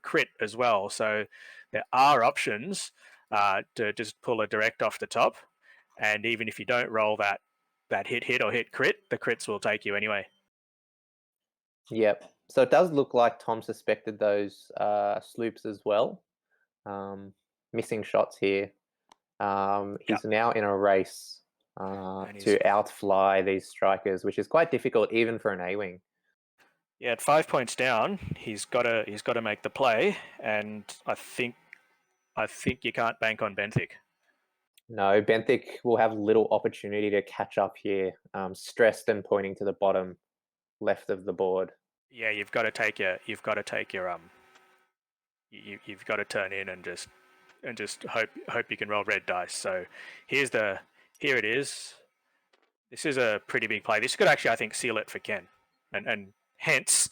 crit as well. So there are options to just pull a direct off the top, and even if you don't roll that hit or hit crit, the crits will take you anyway. Yep. So it does look like Tom suspected those sloops as well. Missing shots here. He's now in a race to outfly these strikers, which is quite difficult even for an A-wing. Yeah, at 5 points down, he's got to make the play, and I think you can't bank on Benthic. No, Benthic will have little opportunity to catch up here. Stressed and pointing to the bottom left of the board. Yeah, you've got to take your you've got to turn in and just hope you can roll red dice. So here it is. This is a pretty big play. This could actually, I think, seal it for Ken, and hence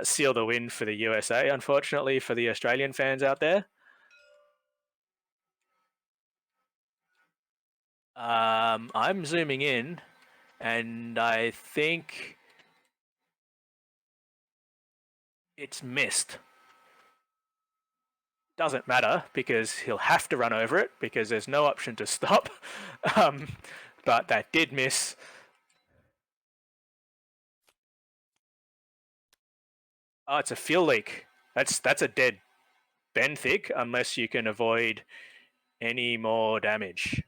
seal the win for the USA. Unfortunately for the Australian fans out there. I'm zooming in, and I think it's missed. Doesn't matter because he'll have to run over it because there's no option to stop. But that did miss. Oh, it's a fuel leak. That's a dead Benthic unless you can avoid any more damage.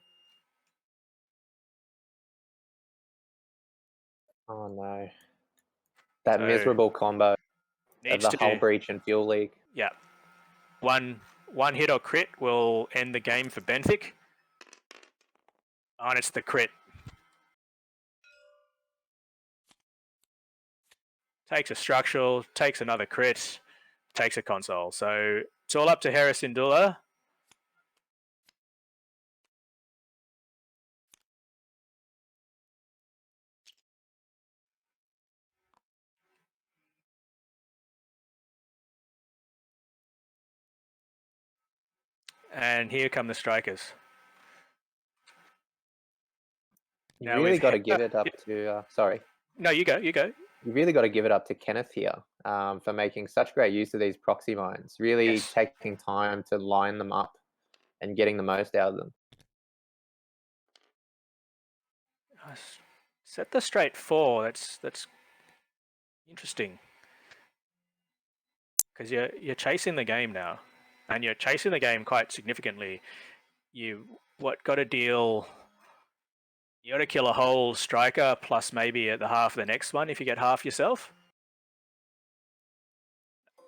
Oh no. That miserable combo of the hull breach and fuel leak. Yeah. One hit or crit will end the game for Benthic. Oh, and it's the crit. Takes a structural, takes another crit, takes a console. So it's all up to Hera Syndulla. And here come the strikers. You really got to give it up to. Sorry. No, you go. You really got to give it up to Kenneth here for making such great use of these proxy mines. Really taking time to line them up and getting the most out of them. Set the straight 4. That's interesting. Because you're chasing the game now. And you're chasing the game quite significantly. You got to deal. You got to kill a whole striker plus maybe at the half of the next one if you get half yourself.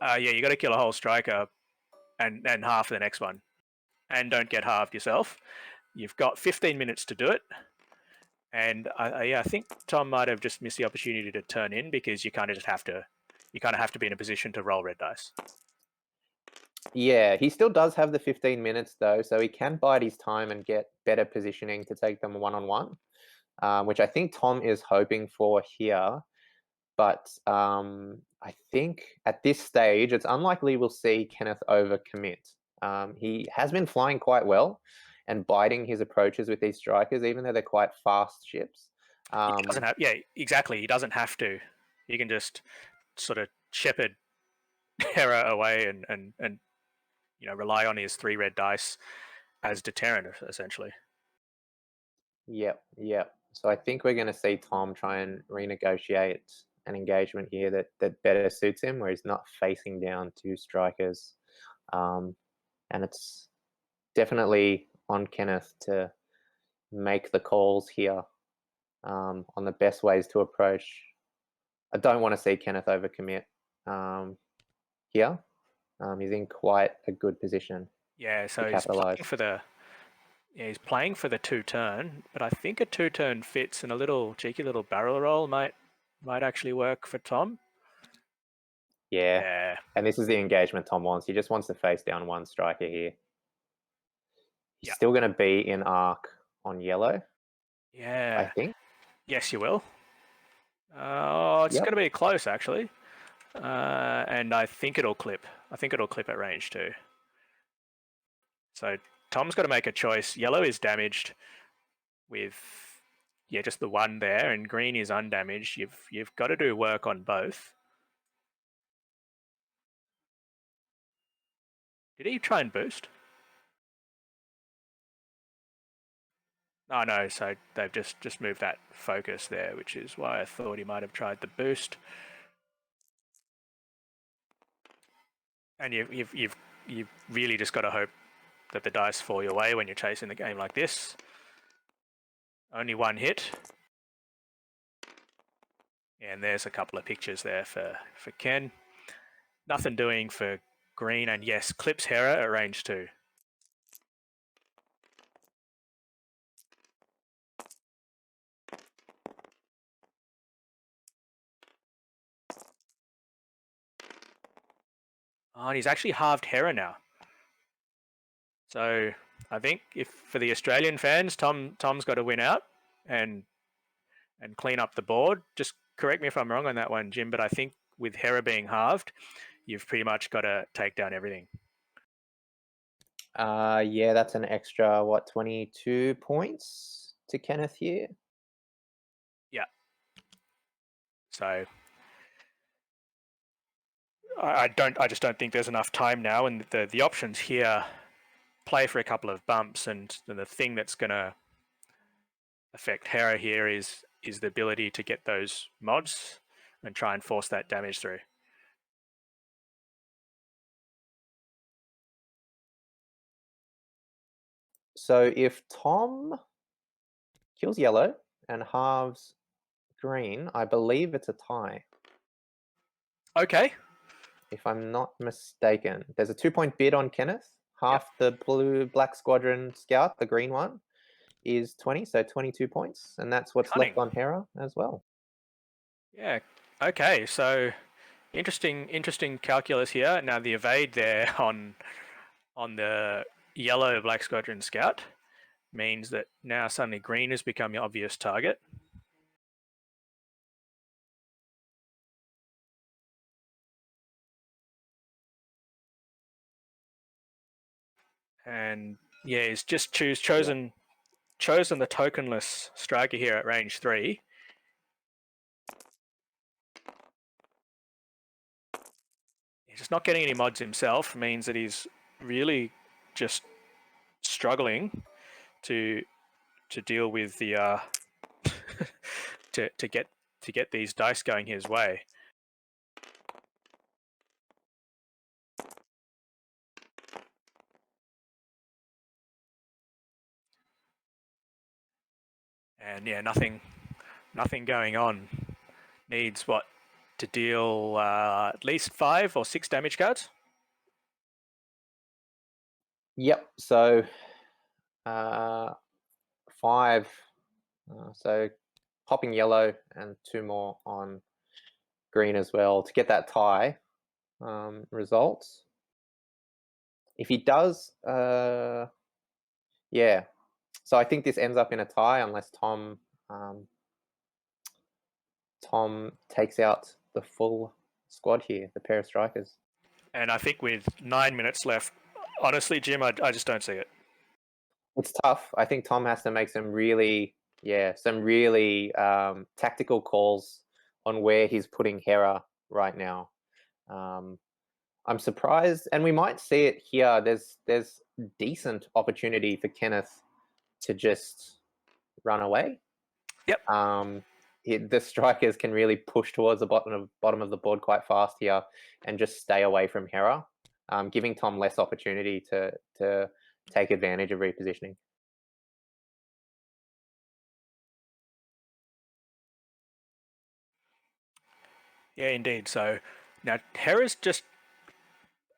Yeah, you got to kill a whole striker and half the next one, and don't get halved yourself. You've got 15 minutes to do it, and I think Tom might have just missed the opportunity to turn in because you kind of have to be in a position to roll red dice. Yeah, he still does have the 15 minutes though, so he can bide his time and get better positioning to take them one-on-one, which I think Tom is hoping for here. But I think at this stage, it's unlikely we'll see Kenneth overcommit. He has been flying quite well and biding his approaches with these strikers, even though they're quite fast ships. He doesn't have, yeah, exactly. He doesn't have to. He can just sort of shepherd Hera away and rely on his 3 red dice as deterrent, essentially. Yep, yep. So I think we're going to see Tom try and renegotiate an engagement here that better suits him, where he's not facing down 2 strikers. And it's definitely on Kenneth to make the calls here on the best ways to approach. I don't want to see Kenneth overcommit here. He's in quite a good position. Yeah, so to he's playing capitalize. for the 2-turn, but I think a 2-turn fits, and a little cheeky little barrel roll might actually work for Tom. Yeah. Yeah. And this is the engagement Tom wants. He just wants to face down 1 striker here. He's still going to be in arc on yellow. Yeah. I think. Yes, you will. It's going to be close, actually. And I think it'll clip. I think it'll clip at range too. So Tom's got to make a choice. Yellow is damaged with, just the 1 there, and green is undamaged. You've got to do work on both. Did he try and boost? Oh no, so they've just moved that focus there, which is why I thought he might have tried the boost. And you've really just got to hope that the dice fall your way when you're chasing the game like this. Only 1 hit. And there's a couple of pictures there for Ken. Nothing doing for green, and yes, clips Hera at range 2. Oh, and he's actually halved Hera now. So I think if for the Australian fans, Tom's got to win out and clean up the board. Just correct me if I'm wrong on that one, Jim, but I think with Hera being halved, you've pretty much got to take down everything. Yeah, that's an extra 22 points to Kenneth here. Yeah. So I just don't think there's enough time now, and the options here play for a couple of bumps, and the thing that's going to affect Hera here is the ability to get those mods and try and force that damage through. So if Tom kills yellow and halves green, I believe it's a tie. Okay. If I'm not mistaken. There's a 2-point bid on Kenneth. Half the black squadron scout, the green one, is 20, so 22 points. And that's what's left on Hera as well. Yeah. Okay. So interesting calculus here. Now the evade there on the yellow black squadron scout means that now suddenly green has become your obvious target. And yeah, he's just chosen the tokenless striker here at range 3. He's just not getting any mods himself, means that he's really just struggling to deal with the to get these dice going his way. And yeah, nothing going on. Needs what to deal at least 5 or 6 damage cards. Yep. So 5. So popping yellow and 2 more on green as well to get that tie result. If he does, yeah. So I think this ends up in a tie unless Tom takes out the full squad here, the pair of strikers. And I think with 9 minutes left, honestly, Jim, I just don't see it. It's tough. I think Tom has to make some really tactical calls on where he's putting Hera right now. I'm surprised, and we might see it here. There's decent opportunity for Kenneth to just run away. Yep. The strikers can really push towards the bottom of the board quite fast here, and just stay away from Hera, giving Tom less opportunity to take advantage of repositioning. Yeah, indeed. So now Hera's just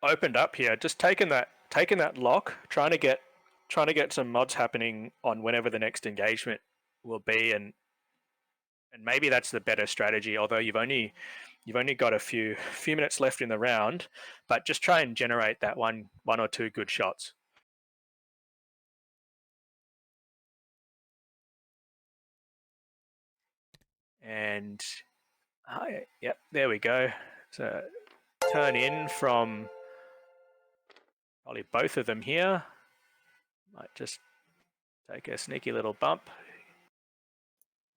opened up here, just taken that lock, trying to get some mods happening on whenever the next engagement will be, and maybe that's the better strategy. Although you've only got a few minutes left in the round, but just try and generate that one or two good shots. And yep, there we go. So turn in from probably both of them here. Might just take a sneaky little bump.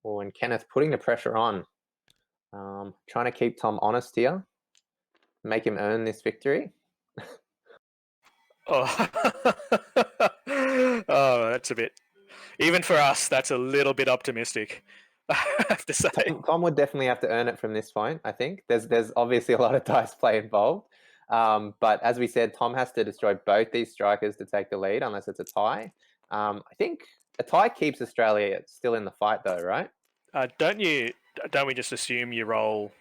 Oh, and Kenneth putting the pressure on, trying to keep Tom honest here, make him earn this victory. Oh, oh, that's a bit. Even for us, that's a little bit optimistic. I have to say. Tom would definitely have to earn it from this point. I think there's obviously a lot of dice play involved, but as we said, Tom has to destroy both these strikers to take the lead, unless it's a tie. I think a tie keeps Australia still in the fight, though, right? Don't we just assume you roll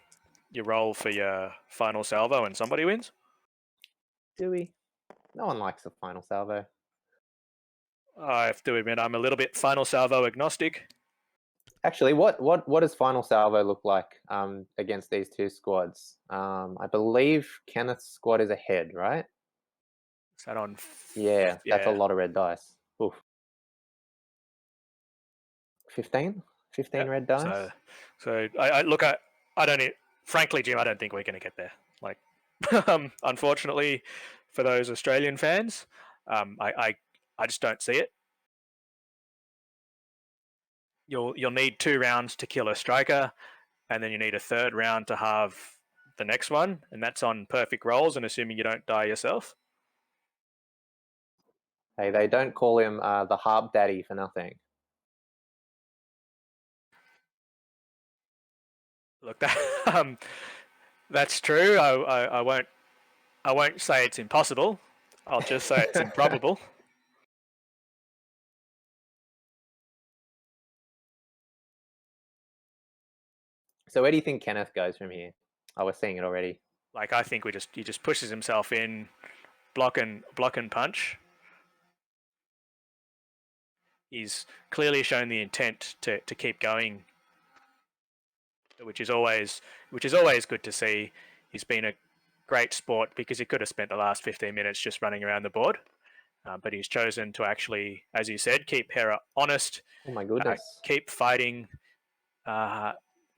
for your final salvo and somebody wins? Do we? No one likes a final salvo. I have to admit, I'm a little bit final salvo agnostic. Actually, what does final salvo look like against these two squads? I believe Kenneth's squad is ahead, right? Is that on? Yeah, that's a lot of red dice. Oof. 15 Yep. red dice. So I look at. I don't. Frankly, Jim, I don't think we're going to get there. Like, unfortunately, for those Australian fans, I just don't see it. You'll need 2 rounds to kill a striker, and then you need a 3rd round to have the next one, and that's on perfect rolls and assuming you don't die yourself. Hey, they don't call him the Harp Daddy for nothing. Look, that's true. I won't say it's impossible. I'll just say it's improbable. So where do you think Kenneth goes from here? Oh, we're seeing it already. Like, I think he just pushes himself in, block and punch. He's clearly shown the intent to keep going, which is always good to see. He's been a great sport because he could have spent the last 15 minutes just running around the board, but he's chosen to actually, as you said, keep Hera honest. Oh my goodness! Keep fighting.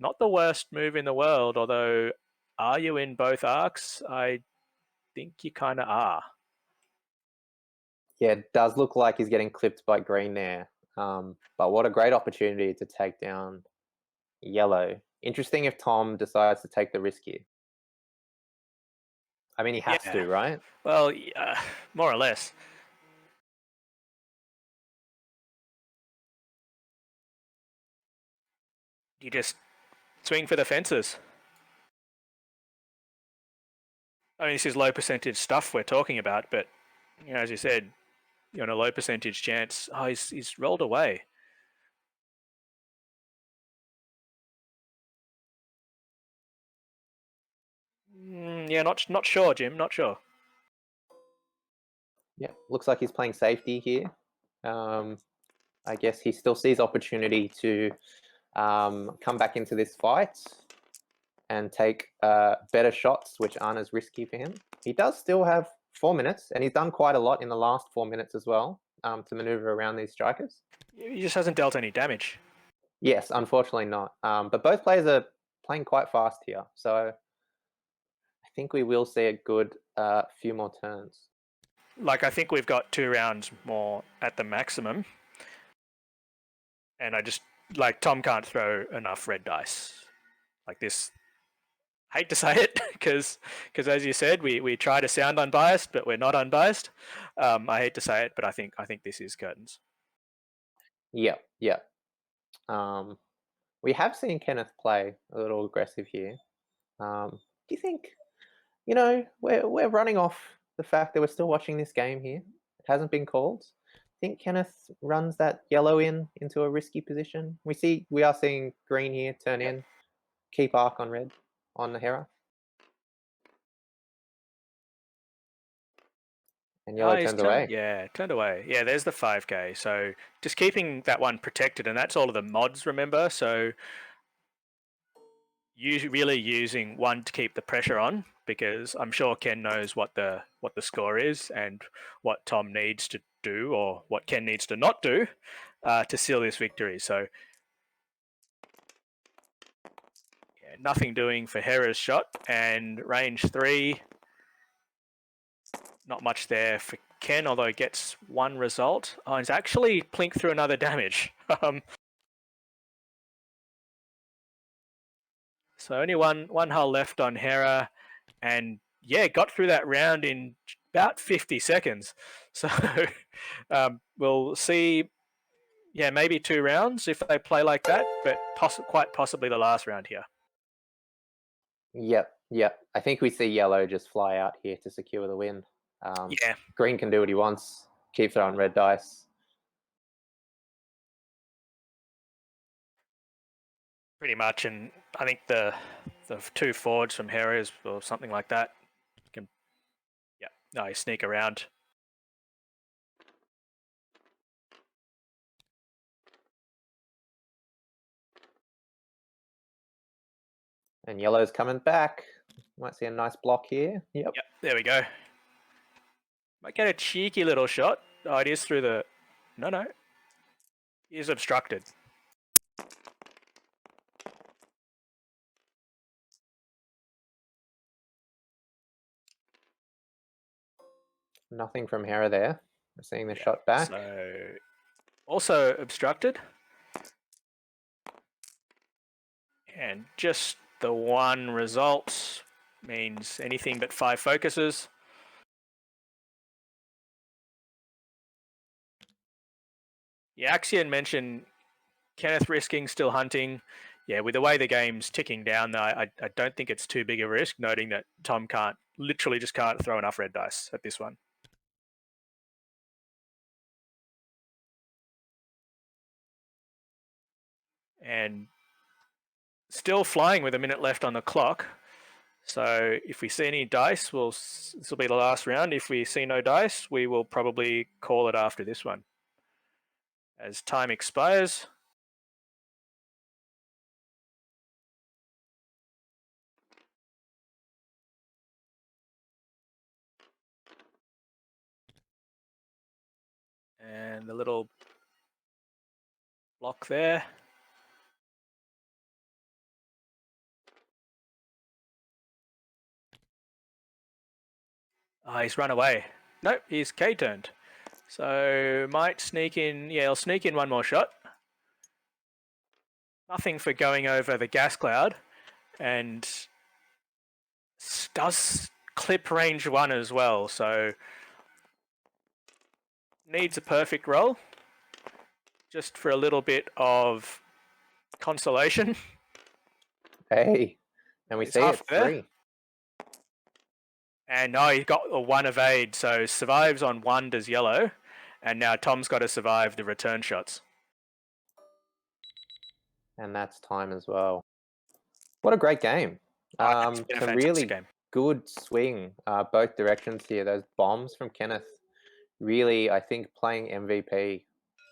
Not the worst move in the world, although, are you in both arcs? I think you kind of are. Yeah, it does look like he's getting clipped by green there. But what a great opportunity to take down yellow. Interesting if Tom decides to take the risk here. I mean, he has to, right? Well, more or less. You just swing for the fences. I mean, this is low percentage stuff we're talking about, but as you said, you're on a low percentage chance. Oh, he's rolled away. Yeah, not sure, Jim. Not sure. Yeah, looks like he's playing safety here. I guess he still sees opportunity to come back into this fight and take better shots, which aren't as risky for him. He does still have 4 minutes, and he's done quite a lot in the last 4 minutes as well to maneuver around these strikers. He just hasn't dealt any damage. Yes, unfortunately not. But both players are playing quite fast here, so I think we will see a good few more turns. Like, I think we've got 2 rounds more at the maximum. And I just, like, Tom can't throw enough red dice. Like this, hate to say it, because as you said, we try to sound unbiased, but we're not unbiased. I hate to say it, but I think this is curtains. Yeah, yeah. We have seen Kenneth play a little aggressive here. Do you think, we're running off the fact that we're still watching this game here? It hasn't been called. I think Kenneth runs that yellow into a risky position. We are seeing green here turn in, keep arc on red on the Hera. And yellow turns away. Yeah, turned away. Yeah, there's the 5k. So just keeping that one protected, and that's all of the mods, remember? So really using one to keep the pressure on, because I'm sure Ken knows what the score is and what Tom needs to do or what Ken needs to not do to seal this victory. So yeah, nothing doing for Hera's shot, and range 3, not much there for Ken, although he gets 1 result. Oh, he's actually plinked through another damage. So only one hull left on Hera, and yeah, got through that round in about 50 seconds. So we'll see. Yeah, maybe 2 rounds if they play like that, but quite possibly the last round here. Yep. I think we see yellow just fly out here to secure the win. Yeah. Green can do what he wants. Keep throwing red dice. Pretty much, and I think the 2 forwards from Hera's or something like that can, yeah, no, you sneak around. And yellow's coming back. Might see a nice block here. Yep, there we go. Might get a cheeky little shot. Oh, it is through the... No. He is obstructed. Nothing from Hera there. We're seeing the shot back. So also obstructed. And just the 1 result means anything but 5 focuses. Yeah, Axion mentioned Kenneth risking still hunting. Yeah, with the way the game's ticking down, though, I don't think it's too big a risk, noting that Tom literally just can't throw enough red dice at this one. And still flying with a minute left on the clock. So if we see any dice, this will be the last round. If we see no dice, we will probably call it after this one. As time expires. And the little block there. Oh, he's run away. Nope, he's K-turned. So might sneak in. Yeah, he'll sneak in 1 more shot. Nothing for going over the gas cloud. And does clip range 1 as well. So needs a perfect roll. Just for a little bit of consolation. Hey, and we He's see it, halfway there. 3. And no, he got a 1 evade, so survives on 1 does yellow. And now Tom's got to survive the return shots. And that's time as well. What a great game. Oh, it's been a Some fantastic really game. good swing, both directions here. Those bombs from Kenneth, really, I think, playing MVP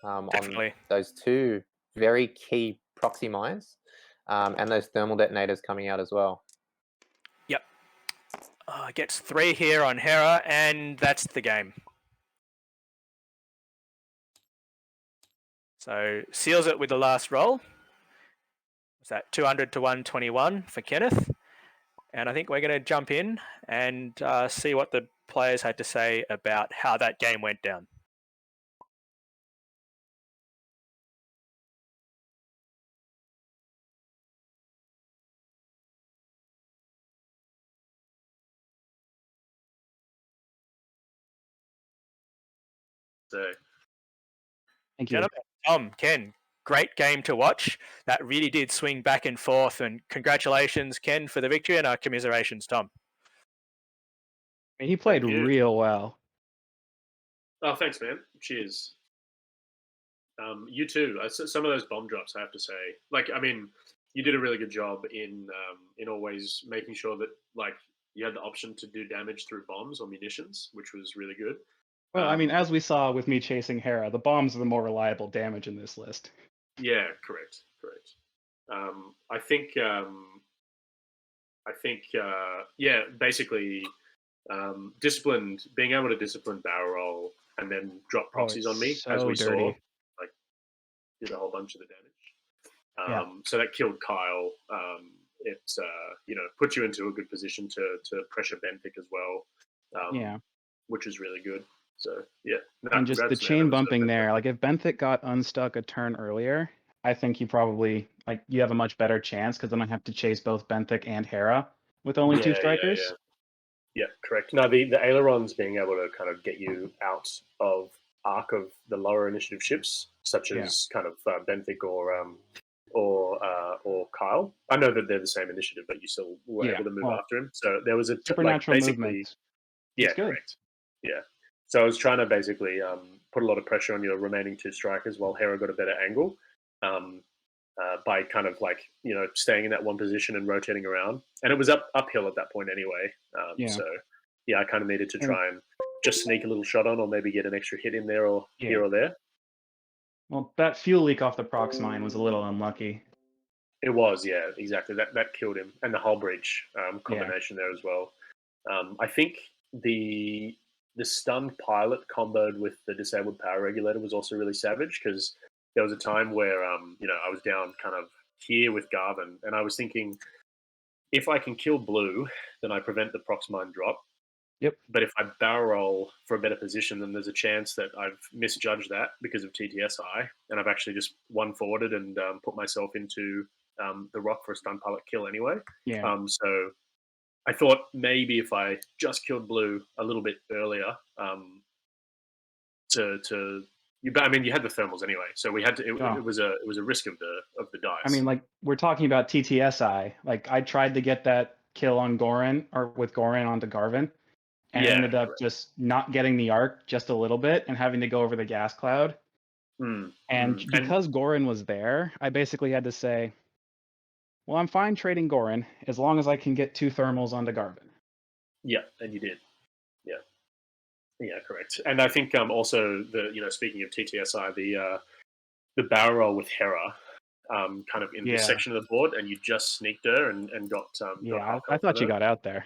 on Definitely. those 2 very key proxy mines, and those thermal detonators coming out as well. Yep. Gets 3 here on Hera, and that's the game. So seals it with the last roll. Was that 200 to 121 for Kenneth? And I think we're going to jump in and see what the players had to say about how that game went down. So Thank you. Gentlemen, Tom, Ken, great game to watch. That really did swing back and forth. And congratulations, Ken, for the victory, and our commiserations, Tom. He played Thank you. real well. Oh, thanks, man. Cheers. You too. Some of those bomb drops, I have to say. Like, I mean, you did a really good job in always making sure that like you had the option to do damage through bombs or munitions, which was really good. Well, I mean, as we saw with me chasing Hera, the bombs are the more reliable damage in this list. Yeah, correct. I think yeah, basically disciplined, being able to discipline barrel roll and then drop proxies on me, as we saw, like did a whole bunch of the damage. So that killed Kyle. It put you into a good position to pressure Benthic as well. Which is really good. So yeah, and just the chain bumping there. Like if Benthic got unstuck a turn earlier, I think you probably you have a much better chance because then I have to chase both Benthic and Hera with only 2 strikers. Yeah, correct. No, the ailerons being able to kind of get you out of arc of the lower initiative ships, such as kind of Benthic or Kyle. I know that they're the same initiative, but you still were able to move after him. So there was a supernatural movement. Yeah, correct. Yeah. So I was trying to basically put a lot of pressure on your remaining 2 strikers while Hera got a better angle by kind of staying in that one position and rotating around. And it was uphill at that point anyway. So yeah, I kind of needed to try and just sneak a little shot on or maybe get an extra hit in there or here or there. Well, that fuel leak off the prox mine was a little unlucky. It was, yeah, exactly. That killed him. And the hull breach combination there as well. I think the stunned pilot comboed with the disabled power regulator was also really savage because there was a time where I was down kind of here with Garvin and I was thinking if I can kill blue, then I prevent the prox mine drop. Yep. But if I barrel roll for a better position, then there's a chance that I've misjudged that because of TTSI and I've actually just one forwarded and put myself into the rock for a stun pilot kill anyway. So I thought maybe if I just killed blue a little bit earlier, I mean, you had the thermals anyway, so we had to. It was a risk of the dice. I mean, we're talking about TTSI. I tried to get that kill on Goran or with Goran onto Garvin, and ended up just not getting the arc just a little bit and having to go over the gas cloud. And because Goran was there, I basically had to say, well, I'm fine trading Goran as long as I can get 2 thermals onto Garvin. Yeah, and you did. Yeah, correct. And I think also speaking of TTSI, the barrel roll with Hera, kind of in this section of the board, and you just sneaked her and got. I thought you got out there.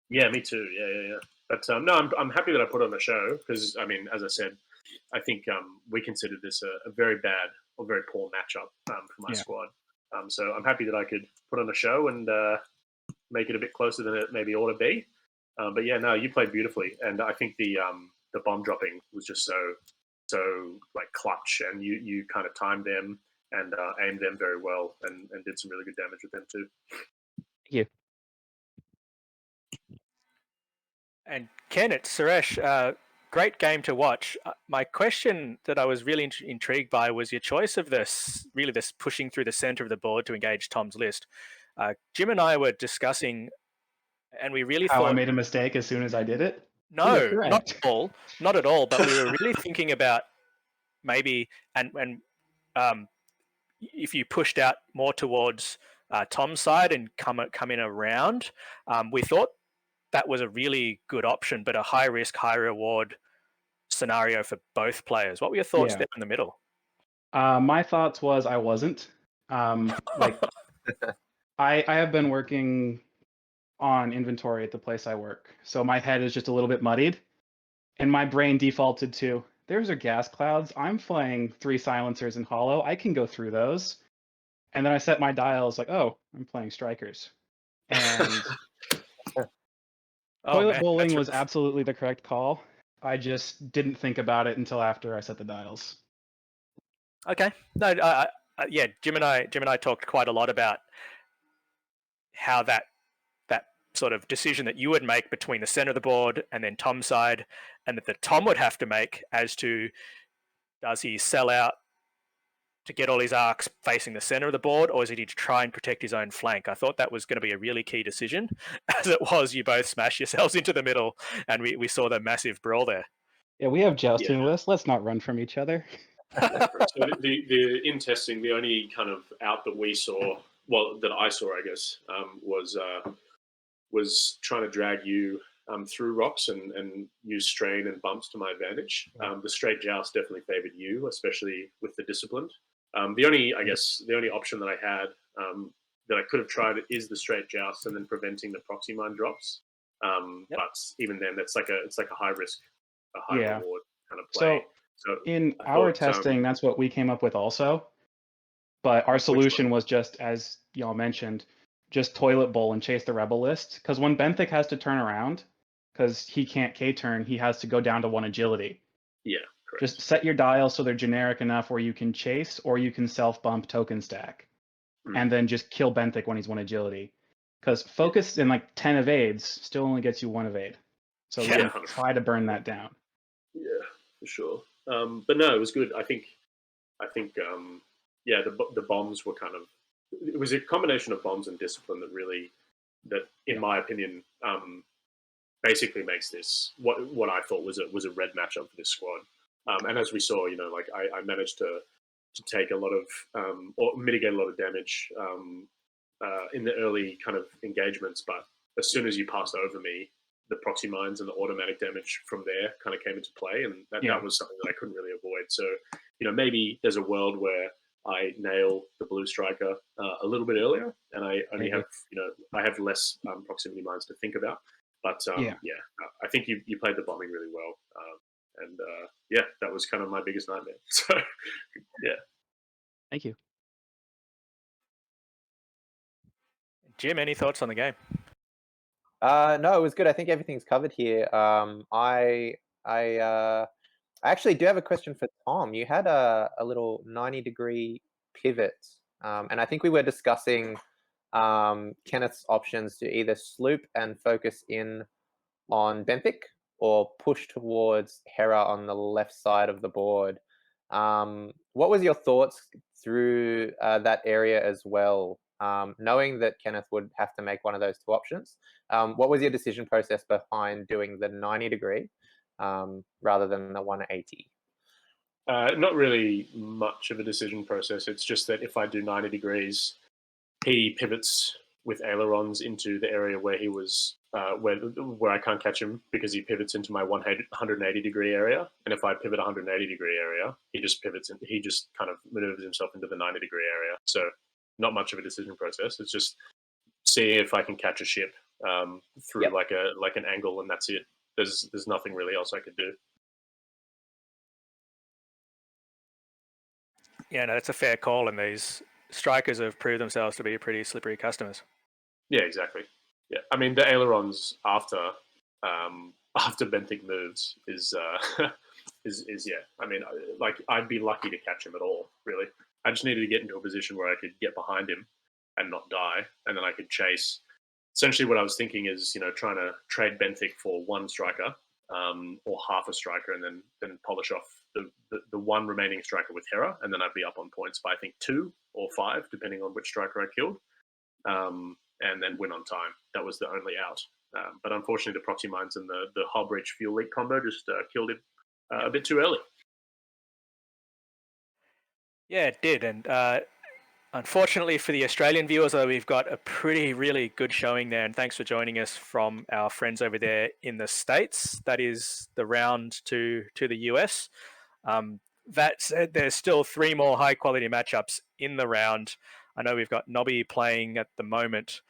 Yeah, me too. Yeah. But no, I'm happy that I put on the show because I mean, as I said, I think we considered this a very bad or very poor matchup for my squad. So I'm happy that I could put on a show and make it a bit closer than it maybe ought to be. But yeah, no, you played beautifully, and I think the bomb dropping was just so clutch, and you kind of timed them and aimed them very well, and did some really good damage with them too. Thank you. And Kenneth, Suresh, great game to watch. My question that I was really intrigued by was your choice of this pushing through the center of the board to engage Tom's list. Jim and I were discussing, and we really How I thought, made a mistake as soon as I did it. no, You're correct. not at all. But we were really thinking about maybe, and if you pushed out more towards Tom's side and come in around, we thought that was a really good option, but a high risk, high reward scenario for both players. What were your thoughts Yeah. there in the middle? My thoughts was I wasn't. Like I have been working on inventory at the place I work, so my head is just a little bit muddied, and my brain defaulted to there's a gas clouds. I'm playing 3 silencers in hollow. I can go through those. And then I set my dials like, oh, I'm playing strikers. And toilet bowling was absolutely the correct call. I just didn't think about it until after I set the dials. Okay. No, yeah, Jim and I talked quite a lot about how that sort of decision that you would make between the center of the board and then Tom's side, and that Tom would have to make as to does he sell out to get all his arcs facing the center of the board, or is he to try and protect his own flank? I thought that was going to be a really key decision. As it was, you both smashed yourselves into the middle, and we saw the massive brawl there. Yeah, we have jousting lists. Let's not run from each other. So in testing, the only kind of out that we saw, well, that I saw, I guess, was trying to drag you through rocks and use strain and bumps to my advantage. The straight joust definitely favored you, especially with the disciplined. The only option that I had that I could have tried is the straight joust and then preventing the proxy mine drops. But even then, it's like a high risk, a high reward kind of play. So in our testing, that's what we came up with also. But our solution was just, as y'all mentioned, just toilet bowl and chase the rebel list. Because when Benthic has to turn around, because he can't K-turn, he has to go down to 1 agility. Yeah, correct. Just set your dials so they're generic enough where you can chase or you can self-bump token stack. And then just kill Benthic when he's 1 agility. Because focus in like 10 evades still only gets you 1 evade. So we can try to burn that down. Yeah, for sure. But no, it was good. I think the bombs were kind of, it was a combination of bombs and discipline that in my opinion basically makes this what I thought was a red matchup for this squad. And as we saw, like I managed to take a lot of or mitigate a lot of damage in the early kind of engagements, but as soon as you passed over me, the proxy mines and the automatic damage from there kind of came into play, and that was something that I couldn't really avoid. So, maybe there's a world where I nail the blue striker a little bit earlier, and I only have, I have less proximity mines to think about. But I think you played the bombing really well, and that was kind of my biggest nightmare. So, yeah. Thank you. Jim, any thoughts on the game? No, it was good. I think everything's covered here. I actually do have a question for Tom. You had a little 90-degree pivot, and I think we were discussing Kenneth's options to either sloop and focus in on Benthic or push towards Hera on the left side of the board. What was your thoughts through that area as well? Knowing that Kenneth would have to make one of those 2 options, what was your decision process behind doing the 90-degree rather than the 180? Not really much of a decision process. It's just that if I do 90 degrees, he pivots with ailerons into the area where he was, where I can't catch him because he pivots into my 180-degree area. And if I pivot 180-degree area, he just pivots and he just kind of maneuvers himself into the 90-degree area. So not much of a decision process. It's just see if I can catch a ship through like an angle, and that's it. There's nothing really else I could do. Yeah, no, that's a fair call, and these strikers have proved themselves to be pretty slippery customers. Yeah, exactly. Yeah, I mean the ailerons after Benthic moves is yeah. I mean, like I'd be lucky to catch him at all. Really, I just needed to get into a position where I could get behind him and not die, and then I could chase. Essentially, what I was thinking is, trying to trade Benthic for 1 striker or half a striker, and then polish off the 1 remaining striker with Hera, and then I'd be up on points by I think 2 or 5, depending on which striker I killed. and then win on time. That was the only out. But unfortunately, the proxy mines and the hull breach fuel leak combo just killed him a bit too early. Yeah, it did. And unfortunately for the Australian viewers, though, we've got a really good showing there. And thanks for joining us from our friends over there in the States. That is the round to the US. That said, there's still 3 more high quality matchups in the round. I know we've got Nobby playing at the moment